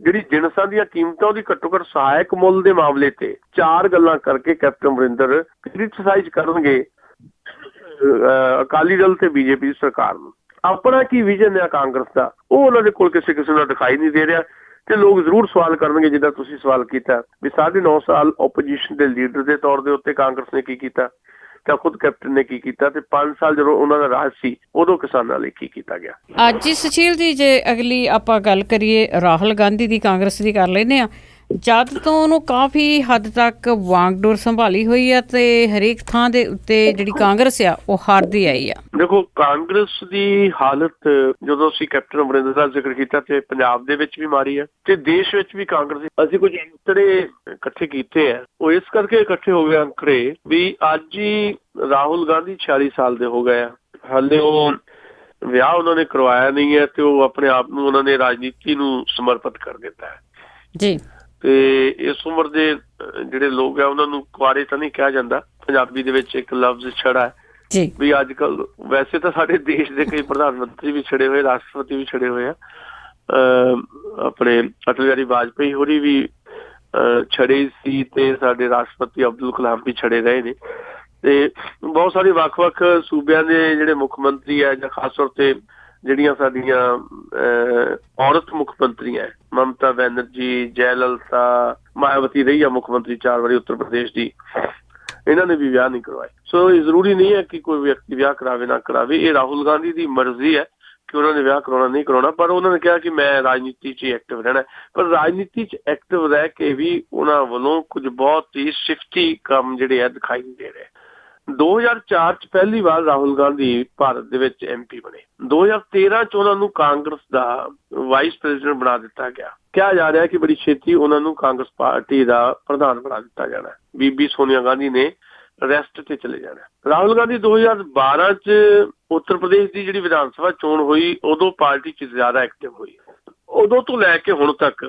ਜਿਹੜੀ ਜਿਣਸਾਂ ਦੀਆਂ ਕੀਮਤਾਂ ਉਹਦੀ ਘੱਟੋ ਘੱਟ ਸਹਾਇਕ ਮੁੱਲ ਦੇ ਮਾਮਲੇ ਤੇ 4 ਗੱਲਾਂ ਕਰਕੇ ਕੈਪਟਨ ਅਮਰਿੰਦਰ ਕ੍ਰਿਟਿਸਾਈਜ਼ ਕਰਨਗੇ ਅਕਾਲੀ ਦਲ ਤੇ ਬੀਜੇਪੀ ਦੀ ਸਰਕਾਰ ਨੂੰ। ਆਪਣਾ ਕੀ ਵਿਜ਼ਨ ਹੈ ਕਾਂਗਰਸ ਦਾ, ਉਹ ਉਹਨਾਂ ਦੇ ਕੋਲ ਕਿਸੇ ਨੂੰ ਦਿਖਾਈ ਨਹੀਂ ਦੇ ਰਿਹਾ। ਤੇ ਲੋਕ ਜ਼ਰੂਰ ਸਵਾਲ ਕਰਨਗੇ, ਜਿੱਦਾਂ ਤੁਸੀਂ ਸਵਾਲ ਕੀਤਾ ਵੀ 9.5 ਸਾਲ ਓਪੋਜੀਸ਼ਨ ਦੇ ਲੀਡਰ ਦੇ ਤੌਰ ਦੇ ਉੱਤੇ ਕਾਂਗਰਸ ਨੇ ਕੀ ਕੀਤਾ, ਤਾਂ ਖੁਦ ਕੈਪਟਨ ਨੇ ਕੀ ਕੀਤਾ, ਤੇ 5 ਸਾਲ ਜਦੋਂ ਉਹਨਾਂ ਦਾ ਰਾਜ ਸੀ ਉਦੋਂ ਕਿਸਾਨਾਂ ਲਈ ਕੀ ਕੀਤਾ ਗਿਆ। ਅੱਜ ਹੀ ਸੁਸ਼ੀਲ ਜੀ, ਜੇ ਅਗਲੀ ਆਪਾਂ ਗੱਲ ਕਰੀਏ ਰਾਹੁਲ ਗਾਂਧੀ ਦੀ, ਕਾਂਗਰਸ ਦੀ ਕਰ ਲੈਂਦੇ ਹਾਂ, ਜਦ ਤੋਂ ਉਹਨੂੰ ਕਾਫੀ ਹੱਦ ਤੱਕ ਵਾਂਗਡੋਰ ਸੰਭਾਲੀ ਹੋਈ ਆ ਤੇ ਹਰੇਕ ਥਾਂ ਦੇ ਉੱਤੇ ਜਿਹੜੀ ਕਾਂਗਰਸ ਆ ਉਹ ਹਾਰਦੀ ਆਈ ਆ। ਦੇਖੋ, ਕਾਂਗਰਸ ਦੀ ਹਾਲਤ ਜਦੋਂ ਅਸੀਂ ਕੈਪਟਨ ਅਮਰਿੰਦਰ ਦਾ ਜ਼ਿਕਰ ਕੀਤਾ ਤੇ ਪੰਜਾਬ ਦੇ ਵਿੱਚ ਵੀ ਮਾਰੀ ਆ ਤੇ ਦੇਸ਼ ਵਿੱਚ ਵੀ ਕਾਂਗਰਸ ਅਸੀਂ ਕੁਝ ਅੰਕੜੇ ਇਕੱਠੇ ਕੀਤੇ ਆ। ਉਹ ਇਸ ਕਰਕੇ ਇਕੱਠੇ ਹੋ ਗਏ ਅੰਕੜੇ ਵੀ ਅੱਜ ਹੀ ਰਾਹੁਲ ਗਾਂਧੀ 46 ਸਾਲ ਦੇ ਹੋ ਗਏ ਆ, ਹਾਲੇ ਉਹ ਵਿਆਹ ਉਹਨਾਂ ਨੇ ਕਰਵਾਇਆ ਨਹੀਂ ਹੈ ਤੇ ਉਹ ਆਪਣੇ ਆਪ ਨੂੰ ਉਹਨਾਂ ਨੇ ਰਾਜਨੀਤੀ ਨੂੰ ਸਮਰਪਿਤ ਕਰ ਦਿੱਤਾ ਹੈ ਜੀ। ਤੇ ਇਸ ਉਮਰ ਦੇ ਜਿਹੜੇ ਲੋਕ ਆ ਉਹਨਾਂ ਨੂੰ ਕੁਆਰੇ ਤਾਂ ਨਹੀਂ ਕਿਹਾ ਜਾਂਦਾ, ਪੰਜਾਬੀ ਦੇ ਵਿੱਚ ਇੱਕ ਲਫ਼ਜ਼ ਛੜਾ ਹੈ ਵੀ ਅੱਜ ਕੱਲ ਵੈਸੇ ਤਾਂ ਸਾਡੇ ਦੇਸ਼ ਦੇ ਕਈ ਪ੍ਰਧਾਨ ਮੰਤਰੀ ਵੀ ਛੜੇ ਹੋਏ, ਰਾਸ਼ਟਰਪਤੀ ਵੀ ਛੜੇ ਹੋਏ ਆ, ਆਪਣੇ ਅਟਲ ਬਿਹਾਰੀ ਵਾਜਪੇਈ ਹੋਰੀ ਵੀ ਛੜੇ ਸੀ ਤੇ ਸਾਡੇ ਰਾਸ਼ਟਰਪਤੀ ਅਬਦੁਲ ਕਲਾਮ ਵੀ ਛੜੇ ਰਹੇ ਨੇ। ਤੇ ਬਹੁਤ ਸਾਰੇ ਵੱਖ-ਵੱਖ ਸੂਬਿਆਂ ਦੇ ਜਿਹੜੇ ਮੁੱਖ ਮੰਤਰੀ ਹੈ ਜਾਂ ਖਾਸ ਤੌਰ ਤੇ ਜਿਹੜੀਆਂ ਸਾਡੀਆਂ ਔਰਤ ਮੁੱਖ ਮੰਤਰੀਆਂ ਹੈ, ਮਮਤਾ ਬੈਨਰਜੀ, ਜੈ ਲਲਿਤਾ, ਮਾਇਆਵਤੀ ਰਹੀ ਆ ਮੁੱਖ ਮੰਤਰੀ 4 ਵਾਰੀ ਉੱਤਰ ਪ੍ਰਦੇਸ਼ ਦੀ, ਇਹਨਾਂ ਨੇ ਵੀ ਵਿਆਹ ਨਹੀਂ ਕਰਵਾਏ। ਸੋ ਇਹ ਜ਼ਰੂਰੀ ਨਹੀਂ ਹੈ ਕਿ ਕੋਈ ਵਿਅਕਤੀ ਵਿਆਹ ਕਰਾਵੇ ਨਾ ਕਰਾਵੇ, ਇਹ ਰਾਹੁਲ ਗਾਂਧੀ ਦੀ ਮਰਜ਼ੀ ਹੈ ਕਿ ਉਹਨਾਂ ਨੇ ਵਿਆਹ ਕਰਾਉਣਾ ਨਹੀਂ ਕਰਾਉਣਾ। ਪਰ ਉਹਨਾਂ ਨੇ ਕਿਹਾ ਕਿ ਮੈਂ ਰਾਜਨੀਤੀ 'ਚ ਐਕਟਿਵ ਰਹਿਣਾ, ਪਰ ਰਾਜਨੀਤੀ 'ਚ ਐਕਟਿਵ ਰਹਿ ਕੇ ਵੀ ਉਹਨਾਂ ਵੱਲੋਂ ਕੁਝ ਬਹੁਤ ਹੀ ਸਿਫਤੀ ਕੰਮ ਜਿਹੜੇ ਆ ਦਿਖਾਈ ਨਹੀਂ ਦੇ ਰਹੇ। 2004 ਚ ਪਹਿਲੀ ਵਾਰ ਰਾਹੁਲ ਗਾਂਧੀ ਭਾਰਤ ਦੇ ਵਿੱਚ MP ਬਣੇ। 2013 ਚ ਉਹਨਾਂ ਨੂੰ ਕਾਂਗਰਸ ਦਾ ਵਾਈਸ ਪ੍ਰੈਜ਼ੀਡੈਂਟ ਬਣਾ ਦਿੱਤਾ ਗਿਆ। ਕਿਹਾ ਜਾ ਰਿਹਾ ਕਿ ਬੜੀ ਛੇਤੀ ਉਹਨਾਂ ਨੂੰ ਕਾਂਗਰਸ ਪਾਰਟੀ ਦਾ ਪ੍ਰਧਾਨ ਬਣਾ ਦਿੱਤਾ ਜਾਣਾ। ਬੀਬੀ ਸੋਨੀਆ ਗਾਂਧੀ ਨੇ ਰੈਸਟ ਤੇ ਚਲੇ ਜਾਣਾ। ਰਾਹੁਲ ਗਾਂਧੀ 2012 ਚ ਉੱਤਰ ਪ੍ਰਦੇਸ਼ ਦੀ ਜਿਹੜੀ ਵਿਧਾਨ ਸਭਾ ਚੋਣ ਹੋਈ ਉਦੋਂ ਪਾਰਟੀ ਚ ਜ਼ਿਆਦਾ ਐਕਟਿਵ ਹੋਈ। ਉਦੋਂ ਤੋਂ ਲੈ ਕੇ ਹੁਣ ਤੱਕ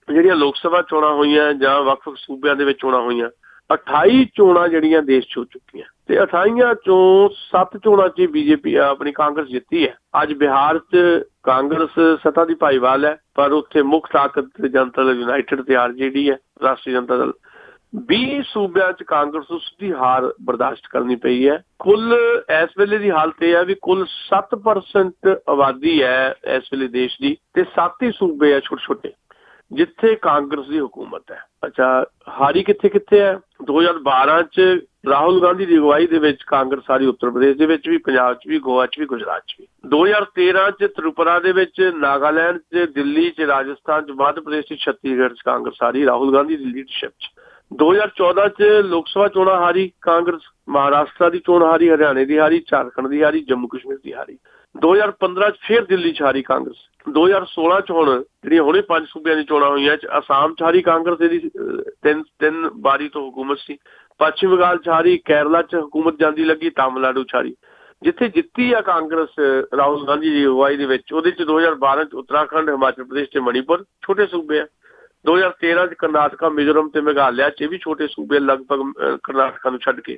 ਜਿਹੜੀਆਂ ਲੋਕ ਸਭਾ ਚੋਣਾਂ ਹੋਈਆਂ ਜਾਂ ਵੱਖ-ਵੱਖ ਸੂਬਿਆਂ ਦੇ ਵਿੱਚ ਚੋਣਾਂ ਹੋਈਆਂ, 28 ਚੋਣਾਂ ਜਿਹੜੀਆਂ ਦੇਸ਼ 'ਚ ਹੋ ਚੁੱਕੀਆਂ ਤੇ 28 ਚੋਂ 7 ਚੋਣਾਂ 'ਚ ਬੀਜੇਪੀ ਆਪਣੀ ਕਾਂਗਰਸ ਜਿੱਤੀ ਹੈ। ਅੱਜ ਬਿਹਾਰ 'ਚ ਕਾਂਗਰਸ ਸੱਤਾ ਦੀ ਭਾਈਵਾਲ ਹੈ, ਪਰ ਉੱਥੇ ਮੁੱਖ ਤਾਕਤ ਜਨਤਾ ਦਲ ਯੂਨਾਈਟਿਡ ਤੇ RJD ਹੈ, ਰਾਸ਼ਟਰੀ ਜਨਤਾ ਦਲ। 20 ਸੂਬਿਆਂ 'ਚ ਕਾਂਗਰਸ ਨੂੰ ਸਿੱਧੀ ਹਾਰ ਬਰਦਾਸ਼ਤ ਕਰਨੀ ਪਈ ਹੈ। ਕੁੱਲ ਇਸ ਵੇਲੇ ਦੀ ਹਾਲਤ ਇਹ ਹੈ ਵੀ ਕੁੱਲ 7% ਆਬਾਦੀ ਹੈ ਇਸ ਵੇਲੇ ਦੇਸ਼ ਦੀ ਤੇ 7 ਹੀ ਸੂਬੇ ਆ ਛੋਟੇ-ਛੋਟੇ ਜਿੱਥੇ ਕਾਂਗਰਸ ਦੀ ਹੁਕੂਮਤ ਹੈ। ਅੱਛਾ, ਹਾਰੀ ਕਿੱਥੇ ਕਿੱਥੇ ਹੈ? 2012 ਚ ਰਾਹੁਲ ਗਾਂਧੀ ਦੀ ਅਗਵਾਈ ਦੇ ਵਿੱਚ ਕਾਂਗਰਸ ਸਾਰੀ ਉੱਤਰ ਪ੍ਰਦੇਸ਼ ਦੇ ਵਿੱਚ ਵੀ, ਪੰਜਾਬ ਚ ਵੀ, ਗੋਆ ਚ ਵੀ, ਗੁਜਰਾਤ ਚ ਵੀ। 2013 ਚ ਤ੍ਰਿਪੁਰਾ ਦੇ ਵਿੱਚ, ਨਾਗਾਲੈਂਡ ਚ, ਦਿੱਲੀ ਚ, ਰਾਜਸਥਾਨ ਚ, ਮੱਧ ਪ੍ਰਦੇਸ਼ ਚ, ਛੱਤੀਸਗੜ੍ਹ ਚ ਕਾਂਗਰਸ ਹਾਰੀ ਰਾਹੁਲ ਗਾਂਧੀ ਦੀ ਲੀਡਰਸ਼ਿਪ ਚ। 2014 ਚ ਲੋਕ ਸਭਾ ਚੋਣਾਂ ਹਾਰੀ ਕਾਂਗਰਸ, ਮਹਾਰਾਸ਼ਟਰ ਦੀ ਚੋਣ ਹਾਰੀ, ਹਰਿਆਣੇ ਦੀ ਹਾਰੀ, ਝਾਰਖੰਡ ਦੀ ਹਾਰੀ, ਜੰਮੂ ਕਸ਼ਮੀਰ ਦੀ ਹਾਰੀ। 2015 ਚ ਫਿਰ ਦਿੱਲੀ ਚ ਹਾਰੀ ਕਾਂਗਰਸ। 2016 ਚ ਹੁਣ ਜਿਹੜੀਆਂ ਹੁਣੇ 5 ਸੂਬਿਆਂ ਦੀ ਚੋਣਾਂ ਹੋਈਆਂ ਚ ਅਸਾਮ ਚ ਹਾਰੀ ਕਾਂਗਰਸ, ਇਹਦੀ ਤਿੰਨ ਵਾਰੀ ਤੋਂ ਹੁਕੂਮਤ ਸੀ। ਪੱਛਮੀ ਬੰਗਾਲ ਚ ਹਾਰੀ, ਕੇਰਲਾ ਚ ਹੁਕੂਮਤ ਜਾਂਦੀ ਲੱਗੀ, ਤਾਮਿਲਨਾਡੂ ਚ ਹਾਰੀ। ਜਿੱਥੇ ਜਿੱਤੀ ਆ ਕਾਂਗਰਸ ਰਾਹੁਲ ਗਾਂਧੀ ਦੀ ਅਗਵਾਈ ਦੇ ਵਿੱਚ, ਉਹਦੇ ਚ 2012 ਚ ਉੱਤਰਾਖੰਡ, ਹਿਮਾਚਲ ਪ੍ਰਦੇਸ਼ ਤੇ ਮਣੀਪੁਰ ਛੋਟੇ ਸੂਬੇ ਆ। 2013 ਚ ਕਰਨਾਟਕਾ, ਮਿਜ਼ੋਰਮ ਤੇ ਮੇਘਾਲਿਆ ਚ ਵੀ ਛੋਟੇ ਸੂਬੇ ਲਗਭਗ ਕਰਨਾਟਕਾ ਨੂੰ ਛੱਡ ਕੇ।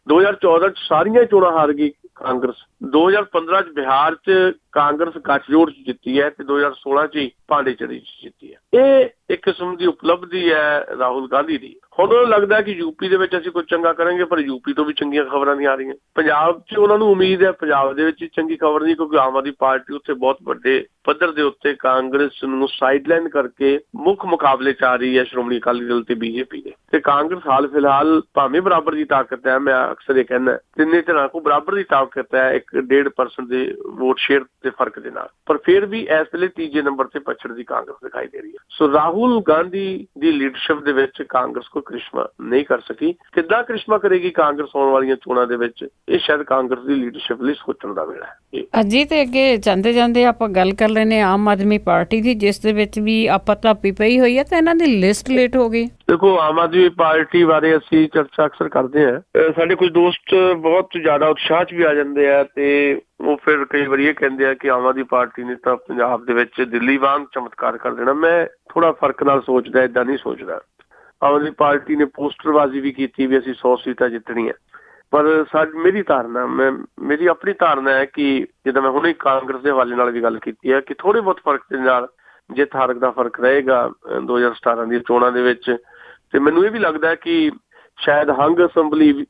2014 ਚ ਸਾਰੀਆਂ ਚੋਣਾਂ ਹਾਰ ਗਈ ਕਾਂਗਰਸ। 2015 ਚ ਬਿਹਾਰ ਚ ਕਾਂਗਰਸ ਗੱਠਜੋੜ ਚ ਜਿੱਤੀ ਹੈ ਤੇ 2016 ਚ ਹੀ ਪਾਂਡੇਚੇਰੀ ਚ ਜਿੱਤੀ ਹੈ। ਇਹ ਇੱਕ ਕਿਸਮ ਦੀ ਉਪਲਬਧੀ ਹੈ ਰਾਹੁਲ ਗਾਂਧੀ ਦੀ। ਹੁਣ ਉਹਨੂੰ ਲੱਗਦਾ ਕਿ ਯੂਪੀ ਦੇ ਵਿੱਚ ਅਸੀਂ ਕੁਝ ਚੰਗਾ ਕਰਾਂਗੇ, ਪਰ ਯੂਪੀ ਤੋਂ ਵੀ ਚੰਗੀਆਂ ਖਬਰਾਂ ਨਹੀਂ ਆ ਰਹੀਆਂ। ਪੰਜਾਬ 'ਚ ਉਹਨਾਂ ਨੂੰ ਉਮੀਦ ਹੈ ਪੰਜਾਬ ਦੇ ਵਿੱਚ ਚੰਗੀ ਖਬਰ ਨਹੀਂ, ਕਿਉਂਕਿ ਆਮ ਆਦਮੀ ਪਾਰਟੀ ਉੱਥੇ ਬਹੁਤ ਵੱਡੇ ਪੱਧਰ ਦੇ ਉੱਤੇ ਕਾਂਗਰਸ ਨੂੰ ਸਾਈਡਲਾਈਨ ਕਰਕੇ ਮੁੱਖ ਮੁਕਾਬਲੇ 'ਚ ਆ ਰਹੀ ਹੈ ਸ਼੍ਰੋਮਣੀ ਅਕਾਲੀ ਦਲ ਤੇ BJP ਦੇ। ਤੇ ਕਾਂਗਰਸ ਹਾਲ ਫਿਲਹਾਲ ਭਾਵੇਂ ਬਰਾਬਰ ਦੀ ਤਾਕਤ ਹੈ, ਮੈਂ ਅਕਸਰ ਇਹ ਕਹਿੰਦਾ ਤਿੰਨੇ ਧਿਰਾਂ ਕੋਲ ਬਰਾਬਰ ਦੀ ਤਾਕਤ ਹੈ 1.5% ਦੇ ਵੋਟ ਸ਼ੇਅਰ ਦੇ ਫਰਕ ਦੇ ਨਾਲ, ਪਰ ਫਿਰ ਵੀ ਇਸ ਵੇਲੇ ਤੀਜੇ ਨੰਬਰ ਤੇ ਪਛੜ ਦੀ ਕਾਂਗਰਸ ਦਿਖਾਈ ਦੇ ਰਹੀ ਹੈ। ਸੋ ਰਾਹੁਲ ਗਾਂਧੀ ਦੀ ਲੀਡਰਸ਼ਿਪ ਦੇ ਵਿੱਚ ਕਾਂਗਰਸ ਕੋਈ ਕ੍ਰਿਸ਼ਮਾ ਨਹੀਂ ਕਰ ਸਕੀ। ਕਿੱਦਾਂ ਕ੍ਰਿਸ਼ਮਾ ਕਰੇਗੀ ਕਾਂਗਰਸ ਆਉਣ ਵਾਲੀਆਂ ਚੋਣਾਂ ਦੇ ਵਿੱਚ, ਇਹ ਸ਼ਾਇਦ ਕਾਂਗਰਸ ਦੀ ਲੀਡਰਸ਼ਿਪ ਲਈ ਸੋਚਣ ਦਾ ਵੇਲਾ ਹੈ। ਅਜੀ ਤੇ ਅੱਗੇ ਜਾਂਦੇ ਜਾਂਦੇ ਆਪਾਂ ਗੱਲ ਕਰ ਲੈਨੇ ਆਮ ਆਦਮੀ ਪਾਰਟੀ ਦੀ, ਜਿਸ ਦੇ ਵਿੱਚ ਵੀ ਆਪਾਂ ਧਾਪੀ ਪਈ ਹੋਈ ਹੈ ਤੇ ਇਹਨਾਂ ਦੀ ਲਿਸਟ ਲੇਟ ਹੋ ਗਈ। ਦੇਖੋ, ਆਮ ਆਦਮੀ ਪਾਰਟੀ ਬਾਰੇ ਅਸੀਂ ਚਰਚਾ ਅਕਸਰ ਕਰਦੇ ਹਾਂ। ਸਾਡੇ ਕੁਝ ਦੋਸਤ ਬਹੁਤ ਜ਼ਿਆਦਾ ਉਤਸ਼ਾਹ 'ਚ ਵੀ ਆ ਜਾਂਦੇ ਆ ਤੇ ਉਹ ਫਿਰ ਕਈ ਵਾਰੀ ਇਹ ਕਹਿੰਦੇ ਆ ਕਿ ਆਮ ਆਦਮੀ ਪਾਰਟੀ ਨੇ ਤਾਂ ਪੰਜਾਬ ਦੇ ਵਿੱਚ ਦਿੱਲੀ ਵਾਂਗ ਚਮਤਕਾਰ ਕਰ ਦੇਣਾ। ਮੈਂ ਥੋੜਾ ਫਰਕ ਨਾਲ ਸੋਚਦਾ, ਏਦਾਂ ਨਹੀਂ ਸੋਚਦਾ। ਆਮ ਆਦਮੀ ਪਾਰਟੀ ਨੇ ਪੋਸਟਰਬਾਜ਼ੀ ਵੀ ਕੀਤੀ ਵੀ ਅਸੀਂ 100 ਸੀਟਾਂ ਜਿੱਤਣੀਆਂ, ਪਰ ਮੇਰੀ ਆਪਣੀ ਧਾਰਨਾ ਹੈ ਕਿ ਜਿੱਦਾਂ ਮੈਂ ਹੁਣੇ ਕਾਂਗਰਸ ਦੇ ਹਵਾਲੇ ਨਾਲ ਵੀ ਗੱਲ ਕੀਤੀ ਹੈ ਕਿ ਥੋੜੇ ਬਹੁਤ ਫਰਕ ਦੇ ਨਾਲ ਜਿੱਤ ਹਾਰ ਦਾ ਫਰਕ ਰਹੇਗਾ 2017 ਦੀਆਂ ਚੋਣਾਂ ਦੇ ਵਿੱਚ। ਤੇ ਮੈਨੂੰ ਇਹ ਵੀ ਲੱਗਦਾ ਕਿ ਸ਼ਾਇਦ ਹੰਗ ਅਸੈਂਬਲੀ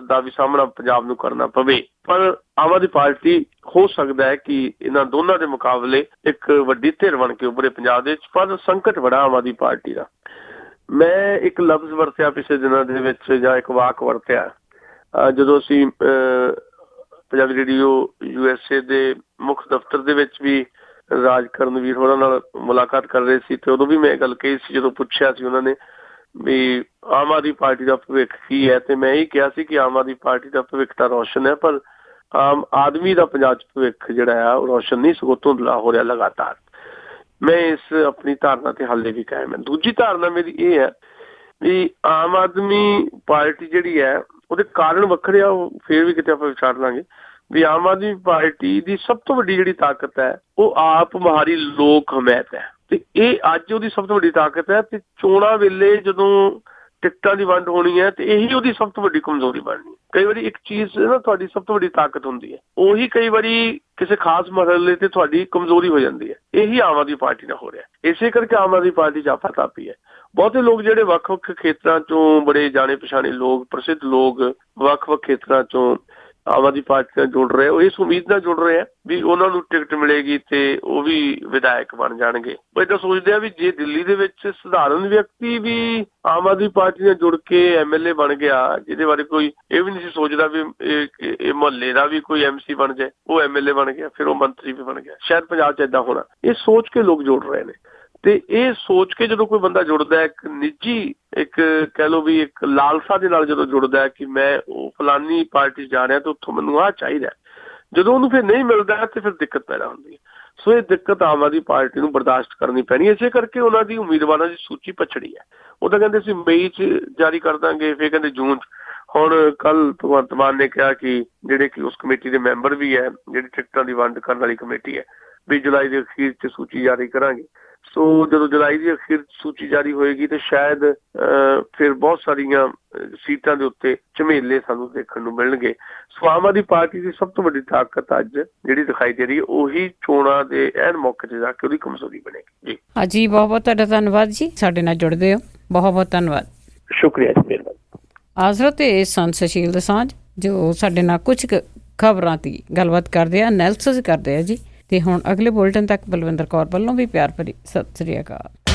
ਦਾ ਵੀ ਸਾਹਮਣਾ ਪੰਜਾਬ ਨੂੰ ਕਰਨਾ ਪਵੇ, ਪਰ ਆਮ ਆਦਮੀ ਪਾਰਟੀ ਹੋ ਸਕਦਾ ਹੈ ਕਿ ਇਹਨਾਂ ਦੋਨਾਂ ਦੇ ਮੁਕਾਬਲੇ ਇੱਕ ਵੱਡੀ ਧਿਰ ਬਣ ਕੇ ਉੱਭਰੇ ਪੰਜਾਬ ਦੇ ਵਿੱਚ। ਪਰ ਸੰਕਟ ਬੜਾ ਆਮ ਆਦਮੀ ਪਾਰਟੀ ਦਾ। ਮੈਂ ਇੱਕ ਲਫ਼ਜ਼ ਵਰਤਿਆ ਪਿਛਲੇ ਦਿਨਾਂ ਦੇ ਵਿੱਚ, ਜਾਂ ਇੱਕ ਵਾਕ ਵਰਤਿਆ ਜਦੋਂ ਅਸੀਂ ਪੰਜਾਬੀ ਰੇਡੀਓ USA ਦੇ ਮੁੱਖ ਦਫ਼ਤਰ ਦੇ ਵਿੱਚ ਵੀ ਰਾਜ ਕਰਨਵੀਰ ਹੋਰਾਂ ਨਾਲ ਮੁਲਾਕਾਤ ਕਰ ਰਹੇ ਸੀ, ਤੇ ਉਦੋਂ ਵੀ ਮੈਂ ਇਹ ਗੱਲ ਕਹੀ ਸੀ ਜਦੋਂ ਪੁੱਛਿਆ ਸੀ ਉਹਨਾਂ ਨੇ ਵੀ ਆਮ ਆਦਮੀ ਪਾਰਟੀ ਦਾ ਭਵਿੱਖ ਕੀ ਹੈ, ਤੇ ਮੈਂ ਇਹ ਕਿਹਾ ਸੀ ਕਿ ਆਮ ਆਦਮੀ ਪਾਰਟੀ ਦਾ ਭਵਿੱਖ ਤਾਂ ਰੌਸ਼ਨ ਹੈ, ਪਰ ਆਮ ਆਦਮੀ ਦਾ ਪੰਜਾਬ 'ਚ ਭਵਿੱਖ ਜਿਹੜਾ ਆ ਉਹ ਰੌਸ਼ਨ ਨਹੀਂ, ਸਗੋਂ ਧੁੰਦਲਾ ਹੋ ਰਿਹਾ ਲਗਾਤਾਰ। ਮੈਂ ਇਸ ਆਪਣੀ ਧਾਰਨਾ ਤੇ ਹਾਲੇ ਵੀ ਕਾਇਮ ਹੈ। ਦੂਜੀ ਧਾਰਨਾ ਮੇਰੀ ਇਹ ਹੈ ਵੀ ਆਮ ਆਦਮੀ ਪਾਰਟੀ ਜਿਹੜੀ ਹੈ ਉਹਦੇ ਕਾਰਨ ਵੱਖਰੇ ਆ, ਉਹ ਫਿਰ ਵੀ ਕਿਤੇ ਆਪਾਂ ਵਿਚਾਰ ਲਾਂਗੇ ਵੀ ਆਮ ਆਦਮੀ ਪਾਰਟੀ ਦੀ ਸਭ ਤੋਂ ਵੱਡੀ ਜਿਹੜੀ ਤਾਕਤ ਹੈ ਉਹ ਆਪ ਮੁਹਾਰੀ ਲੋਕ ਹਮਾਇਤ ਹੈ, ਤੇ ਇਹ ਅੱਜ ਉਹਦੀ ਸਭ ਤੋਂ ਵੱਡੀ ਤਾਕਤ ਹੈ। ਤੇ ਚੋਣਾਂ ਵੇਲੇ ਜਦੋਂ ਟਿਕਟਾਂ ਦੀ ਵੰਡ ਹੋਣੀ ਹੈ ਤੇ ਇਹੀ ਉਹਦੀ ਸਭ ਤੋਂ ਵੱਡੀ ਕਮਜ਼ੋਰੀ ਬਣਨੀ। ਕਈ ਵਾਰੀ ਇੱਕ ਚੀਜ਼ ਨਾ ਤੁਹਾਡੀ ਸਭ ਤੋਂ ਵੱਡੀ ਤਾਕਤ ਹੁੰਦੀ ਹੈ, ਉਹੀ ਕਈ ਵਾਰੀ ਕਿਸੇ ਖਾਸ ਮਰਹਲੇ ਤੇ ਤੁਹਾਡੀ ਕਮਜ਼ੋਰੀ ਹੋ ਜਾਂਦੀ ਹੈ। ਇਹੀ ਆਮ ਆਦਮੀ ਪਾਰਟੀ ਨਾਲ ਹੋ ਰਿਹਾ। ਇਸੇ ਕਰਕੇ ਆਮ ਆਦਮੀ ਪਾਰਟੀ 'ਚ ਆਫਾ-ਤਾਪੀ ਹੈ। ਬਹੁਤੇ ਲੋਕ ਜਿਹੜੇ ਵੱਖ-ਵੱਖ ਖੇਤਰਾਂ ਚੋਂ ਬੜੇ ਜਾਣੇ ਪਛਾਣੇ ਲੋਕ, ਪ੍ਰਸਿੱਧ ਲੋਕ ਵੱਖ-ਵੱਖ ਖੇਤਰਾਂ ਚੋਂ ਆਮ ਆਦਮੀ ਪਾਰਟੀ ਨਾਲ ਜੁੜ ਰਹੇ, ਉਹ ਇਸ ਉਮੀਦ ਨਾਲ ਜੁੜ ਰਹੇ ਆ ਵੀ ਉਹਨਾਂ ਨੂੰ ਟਿਕਟ ਮਿਲੇਗੀ ਤੇ ਉਹ ਵੀ ਵਿਧਾਇਕ ਬਣ ਜਾਣਗੇ। ਉਹ ਏਦਾਂ ਸੋਚਦੇ ਆ ਵੀ ਜੇ ਦਿੱਲੀ ਦੇ ਵਿੱਚ ਸਧਾਰਨ ਵਿਅਕਤੀ ਵੀ ਆਮ ਆਦਮੀ ਪਾਰਟੀ ਨਾਲ ਜੁੜ ਕੇ MLA ਬਣ ਗਿਆ, ਜਿਹਦੇ ਬਾਰੇ ਕੋਈ ਇਹ ਵੀ ਨਹੀਂ ਸੀ ਸੋਚਦਾ ਵੀ ਇਹ ਮੁਹੱਲੇ ਦਾ ਵੀ ਕੋਈ MC ਬਣ ਜਾਏ, ਉਹ MLA ਬਣ ਗਿਆ, ਫਿਰ ਉਹ ਮੰਤਰੀ ਵੀ ਬਣ ਗਿਆ। ਸ਼ਾਇਦ ਪੰਜਾਬ 'ਚ ਏਦਾਂ ਹੋਣਾ। ਇਹ ਸੋਚ ਕੇ ਲੋਕ ਜੁੜ ਰਹੇ ਨੇ ਤੇ ਇਹ ਸੋਚ ਕੇ ਜਦੋਂ ਕੋਈ ਬੰਦਾ ਜੁੜਦਾ, ਇੱਕ ਨਿੱਜੀ ਇੱਕ ਕਹਿ ਲਓ ਵੀ ਇੱਕ ਲਾਲਸਾ ਦੇ ਨਾਲ ਜਦੋਂ ਜੁੜਦਾ ਹੈ ਕਿ ਮੈਂ ਉਹ ਫਲਾਨੀ ਪਾਰਟੀ 'ਚ ਜਾ ਰਿਹਾ ਤੇ ਉੱਥੋਂ ਮੈਨੂੰ ਆਹ ਚਾਹੀਦਾ, ਜਦੋਂ ਉਹਨੂੰ ਫਿਰ ਨਹੀਂ ਮਿਲਦਾ ਤੇ ਫਿਰ ਦਿੱਕਤ ਪੈਦਾ ਹੁੰਦੀ ਹੈ। ਸੋ ਇਹ ਦਿੱਕਤ ਆਮ ਆਦਮੀ ਪਾਰਟੀ ਨੂੰ ਬਰਦਾਸ਼ਤ ਕਰਨੀ ਪੈਣੀ। ਇਸੇ ਕਰਕੇ ਉਹਨਾਂ ਦੀ ਉਮੀਦਵਾਰਾਂ ਦੀ ਸੂਚੀ ਪਛੜੀ ਹੈ। ਉਹ ਤਾਂ ਕਹਿੰਦੇ ਸੀ ਮਈ 'ਚ ਜਾਰੀ ਕਰ ਦਾਂਗੇ, ਫਿਰ ਕਹਿੰਦੇ ਜੂਨ 'ਚ। ਹੁਣ ਕੱਲ ਭਗਵੰਤ ਮਾਨ ਨੇ ਕਿਹਾ ਕਿ ਜਿਹੜੇ ਕਿ ਉਸ ਕਮੇਟੀ ਦੇ ਮੈਂਬਰ ਵੀ ਹੈ, ਜਿਹੜੀ ਟਿਕਟਾਂ ਦੀ ਵੰਡ ਕਰਨ ਵਾਲੀ ਕਮੇਟੀ ਹੈ, ਵੀ ਜੁਲਾਈ ਦੇ ਅਖੀਰ 'ਚ ਸੂਚੀ ਜਾਰੀ ਕਰਾਂਗੇ। ਸੋ ਜਦੋਂ ਜੁਲਾਈ ਦੀ ਅਖੀਰ ਸੂਚੀ ਜਾਰੀ ਹੋਏਗੀ ਤੇ ਸ਼ਾਇਦ ਫਿਰ ਬਹੁਤ ਸਾਰੀਆਂ ਸੀਟਾਂ ਦੇ ਉੱਤੇ ਝਮੇਲੇ ਸਾਨੂੰ ਦੇਖਣ ਨੂੰ ਮਿਲਣਗੇ। ਸੋ ਆਮ ਆਦਮੀ ਪਾਰਟੀ ਦੀ ਸਭ ਤੋਂ ਵੱਡੀ ਤਾਕਤ ਅੱਜ ਜਿਹੜੀ ਦਿਖਾਈ ਦੇ ਰਹੀ ਹੈ, ਉਹੀ ਚੋਣਾਂ ਦੇ ਐਨ ਮੌਕੇ 'ਤੇ ਜਾ ਕੇ ਉਹਦੀ ਕਮਜ਼ੋਰੀ ਬਣੇਗੀ। ਜੀ ਹਾਂਜੀ, ਬਹੁਤ ਬਹੁਤ ਤੁਹਾਡਾ ਧੰਨਵਾਦ ਜੀ, ਸਾਡੇ ਨਾਲ ਜੁੜਦੇ ਹੋ। ਬਹੁਤ ਬਹੁਤ ਧੰਨਵਾਦ। ਸ਼ੁਕਰੀਆ ਜੀ, ਮਿਹਰਬਾਨੀ। ਹਾਜ਼ਰ ਤੇ ਸੰਤ ਸੁਸ਼ੀਲ ਦੋਸਾਂਝ ਜੋ ਸਾਡੇ ਨਾਲ ਕੁਝ ਖਬਰਾਂ ਦੀ ਗੱਲਬਾਤ ਕਰਦੇ ਆ, ਐਨਾਲਿਸਿਸ ਕਰਦੇ ਆ ਜੀ। ਤੇ ਹੁਣ ਅਗਲੇ ਬੁਲੇਟਿਨ ਤੱਕ ਬਲਵਿੰਦਰ ਕੌਰ ਵੱਲੋਂ ਵੀ ਪਿਆਰ ਭਰੀ ਸਤਿ ਸ੍ਰੀ ਅਕਾਲ।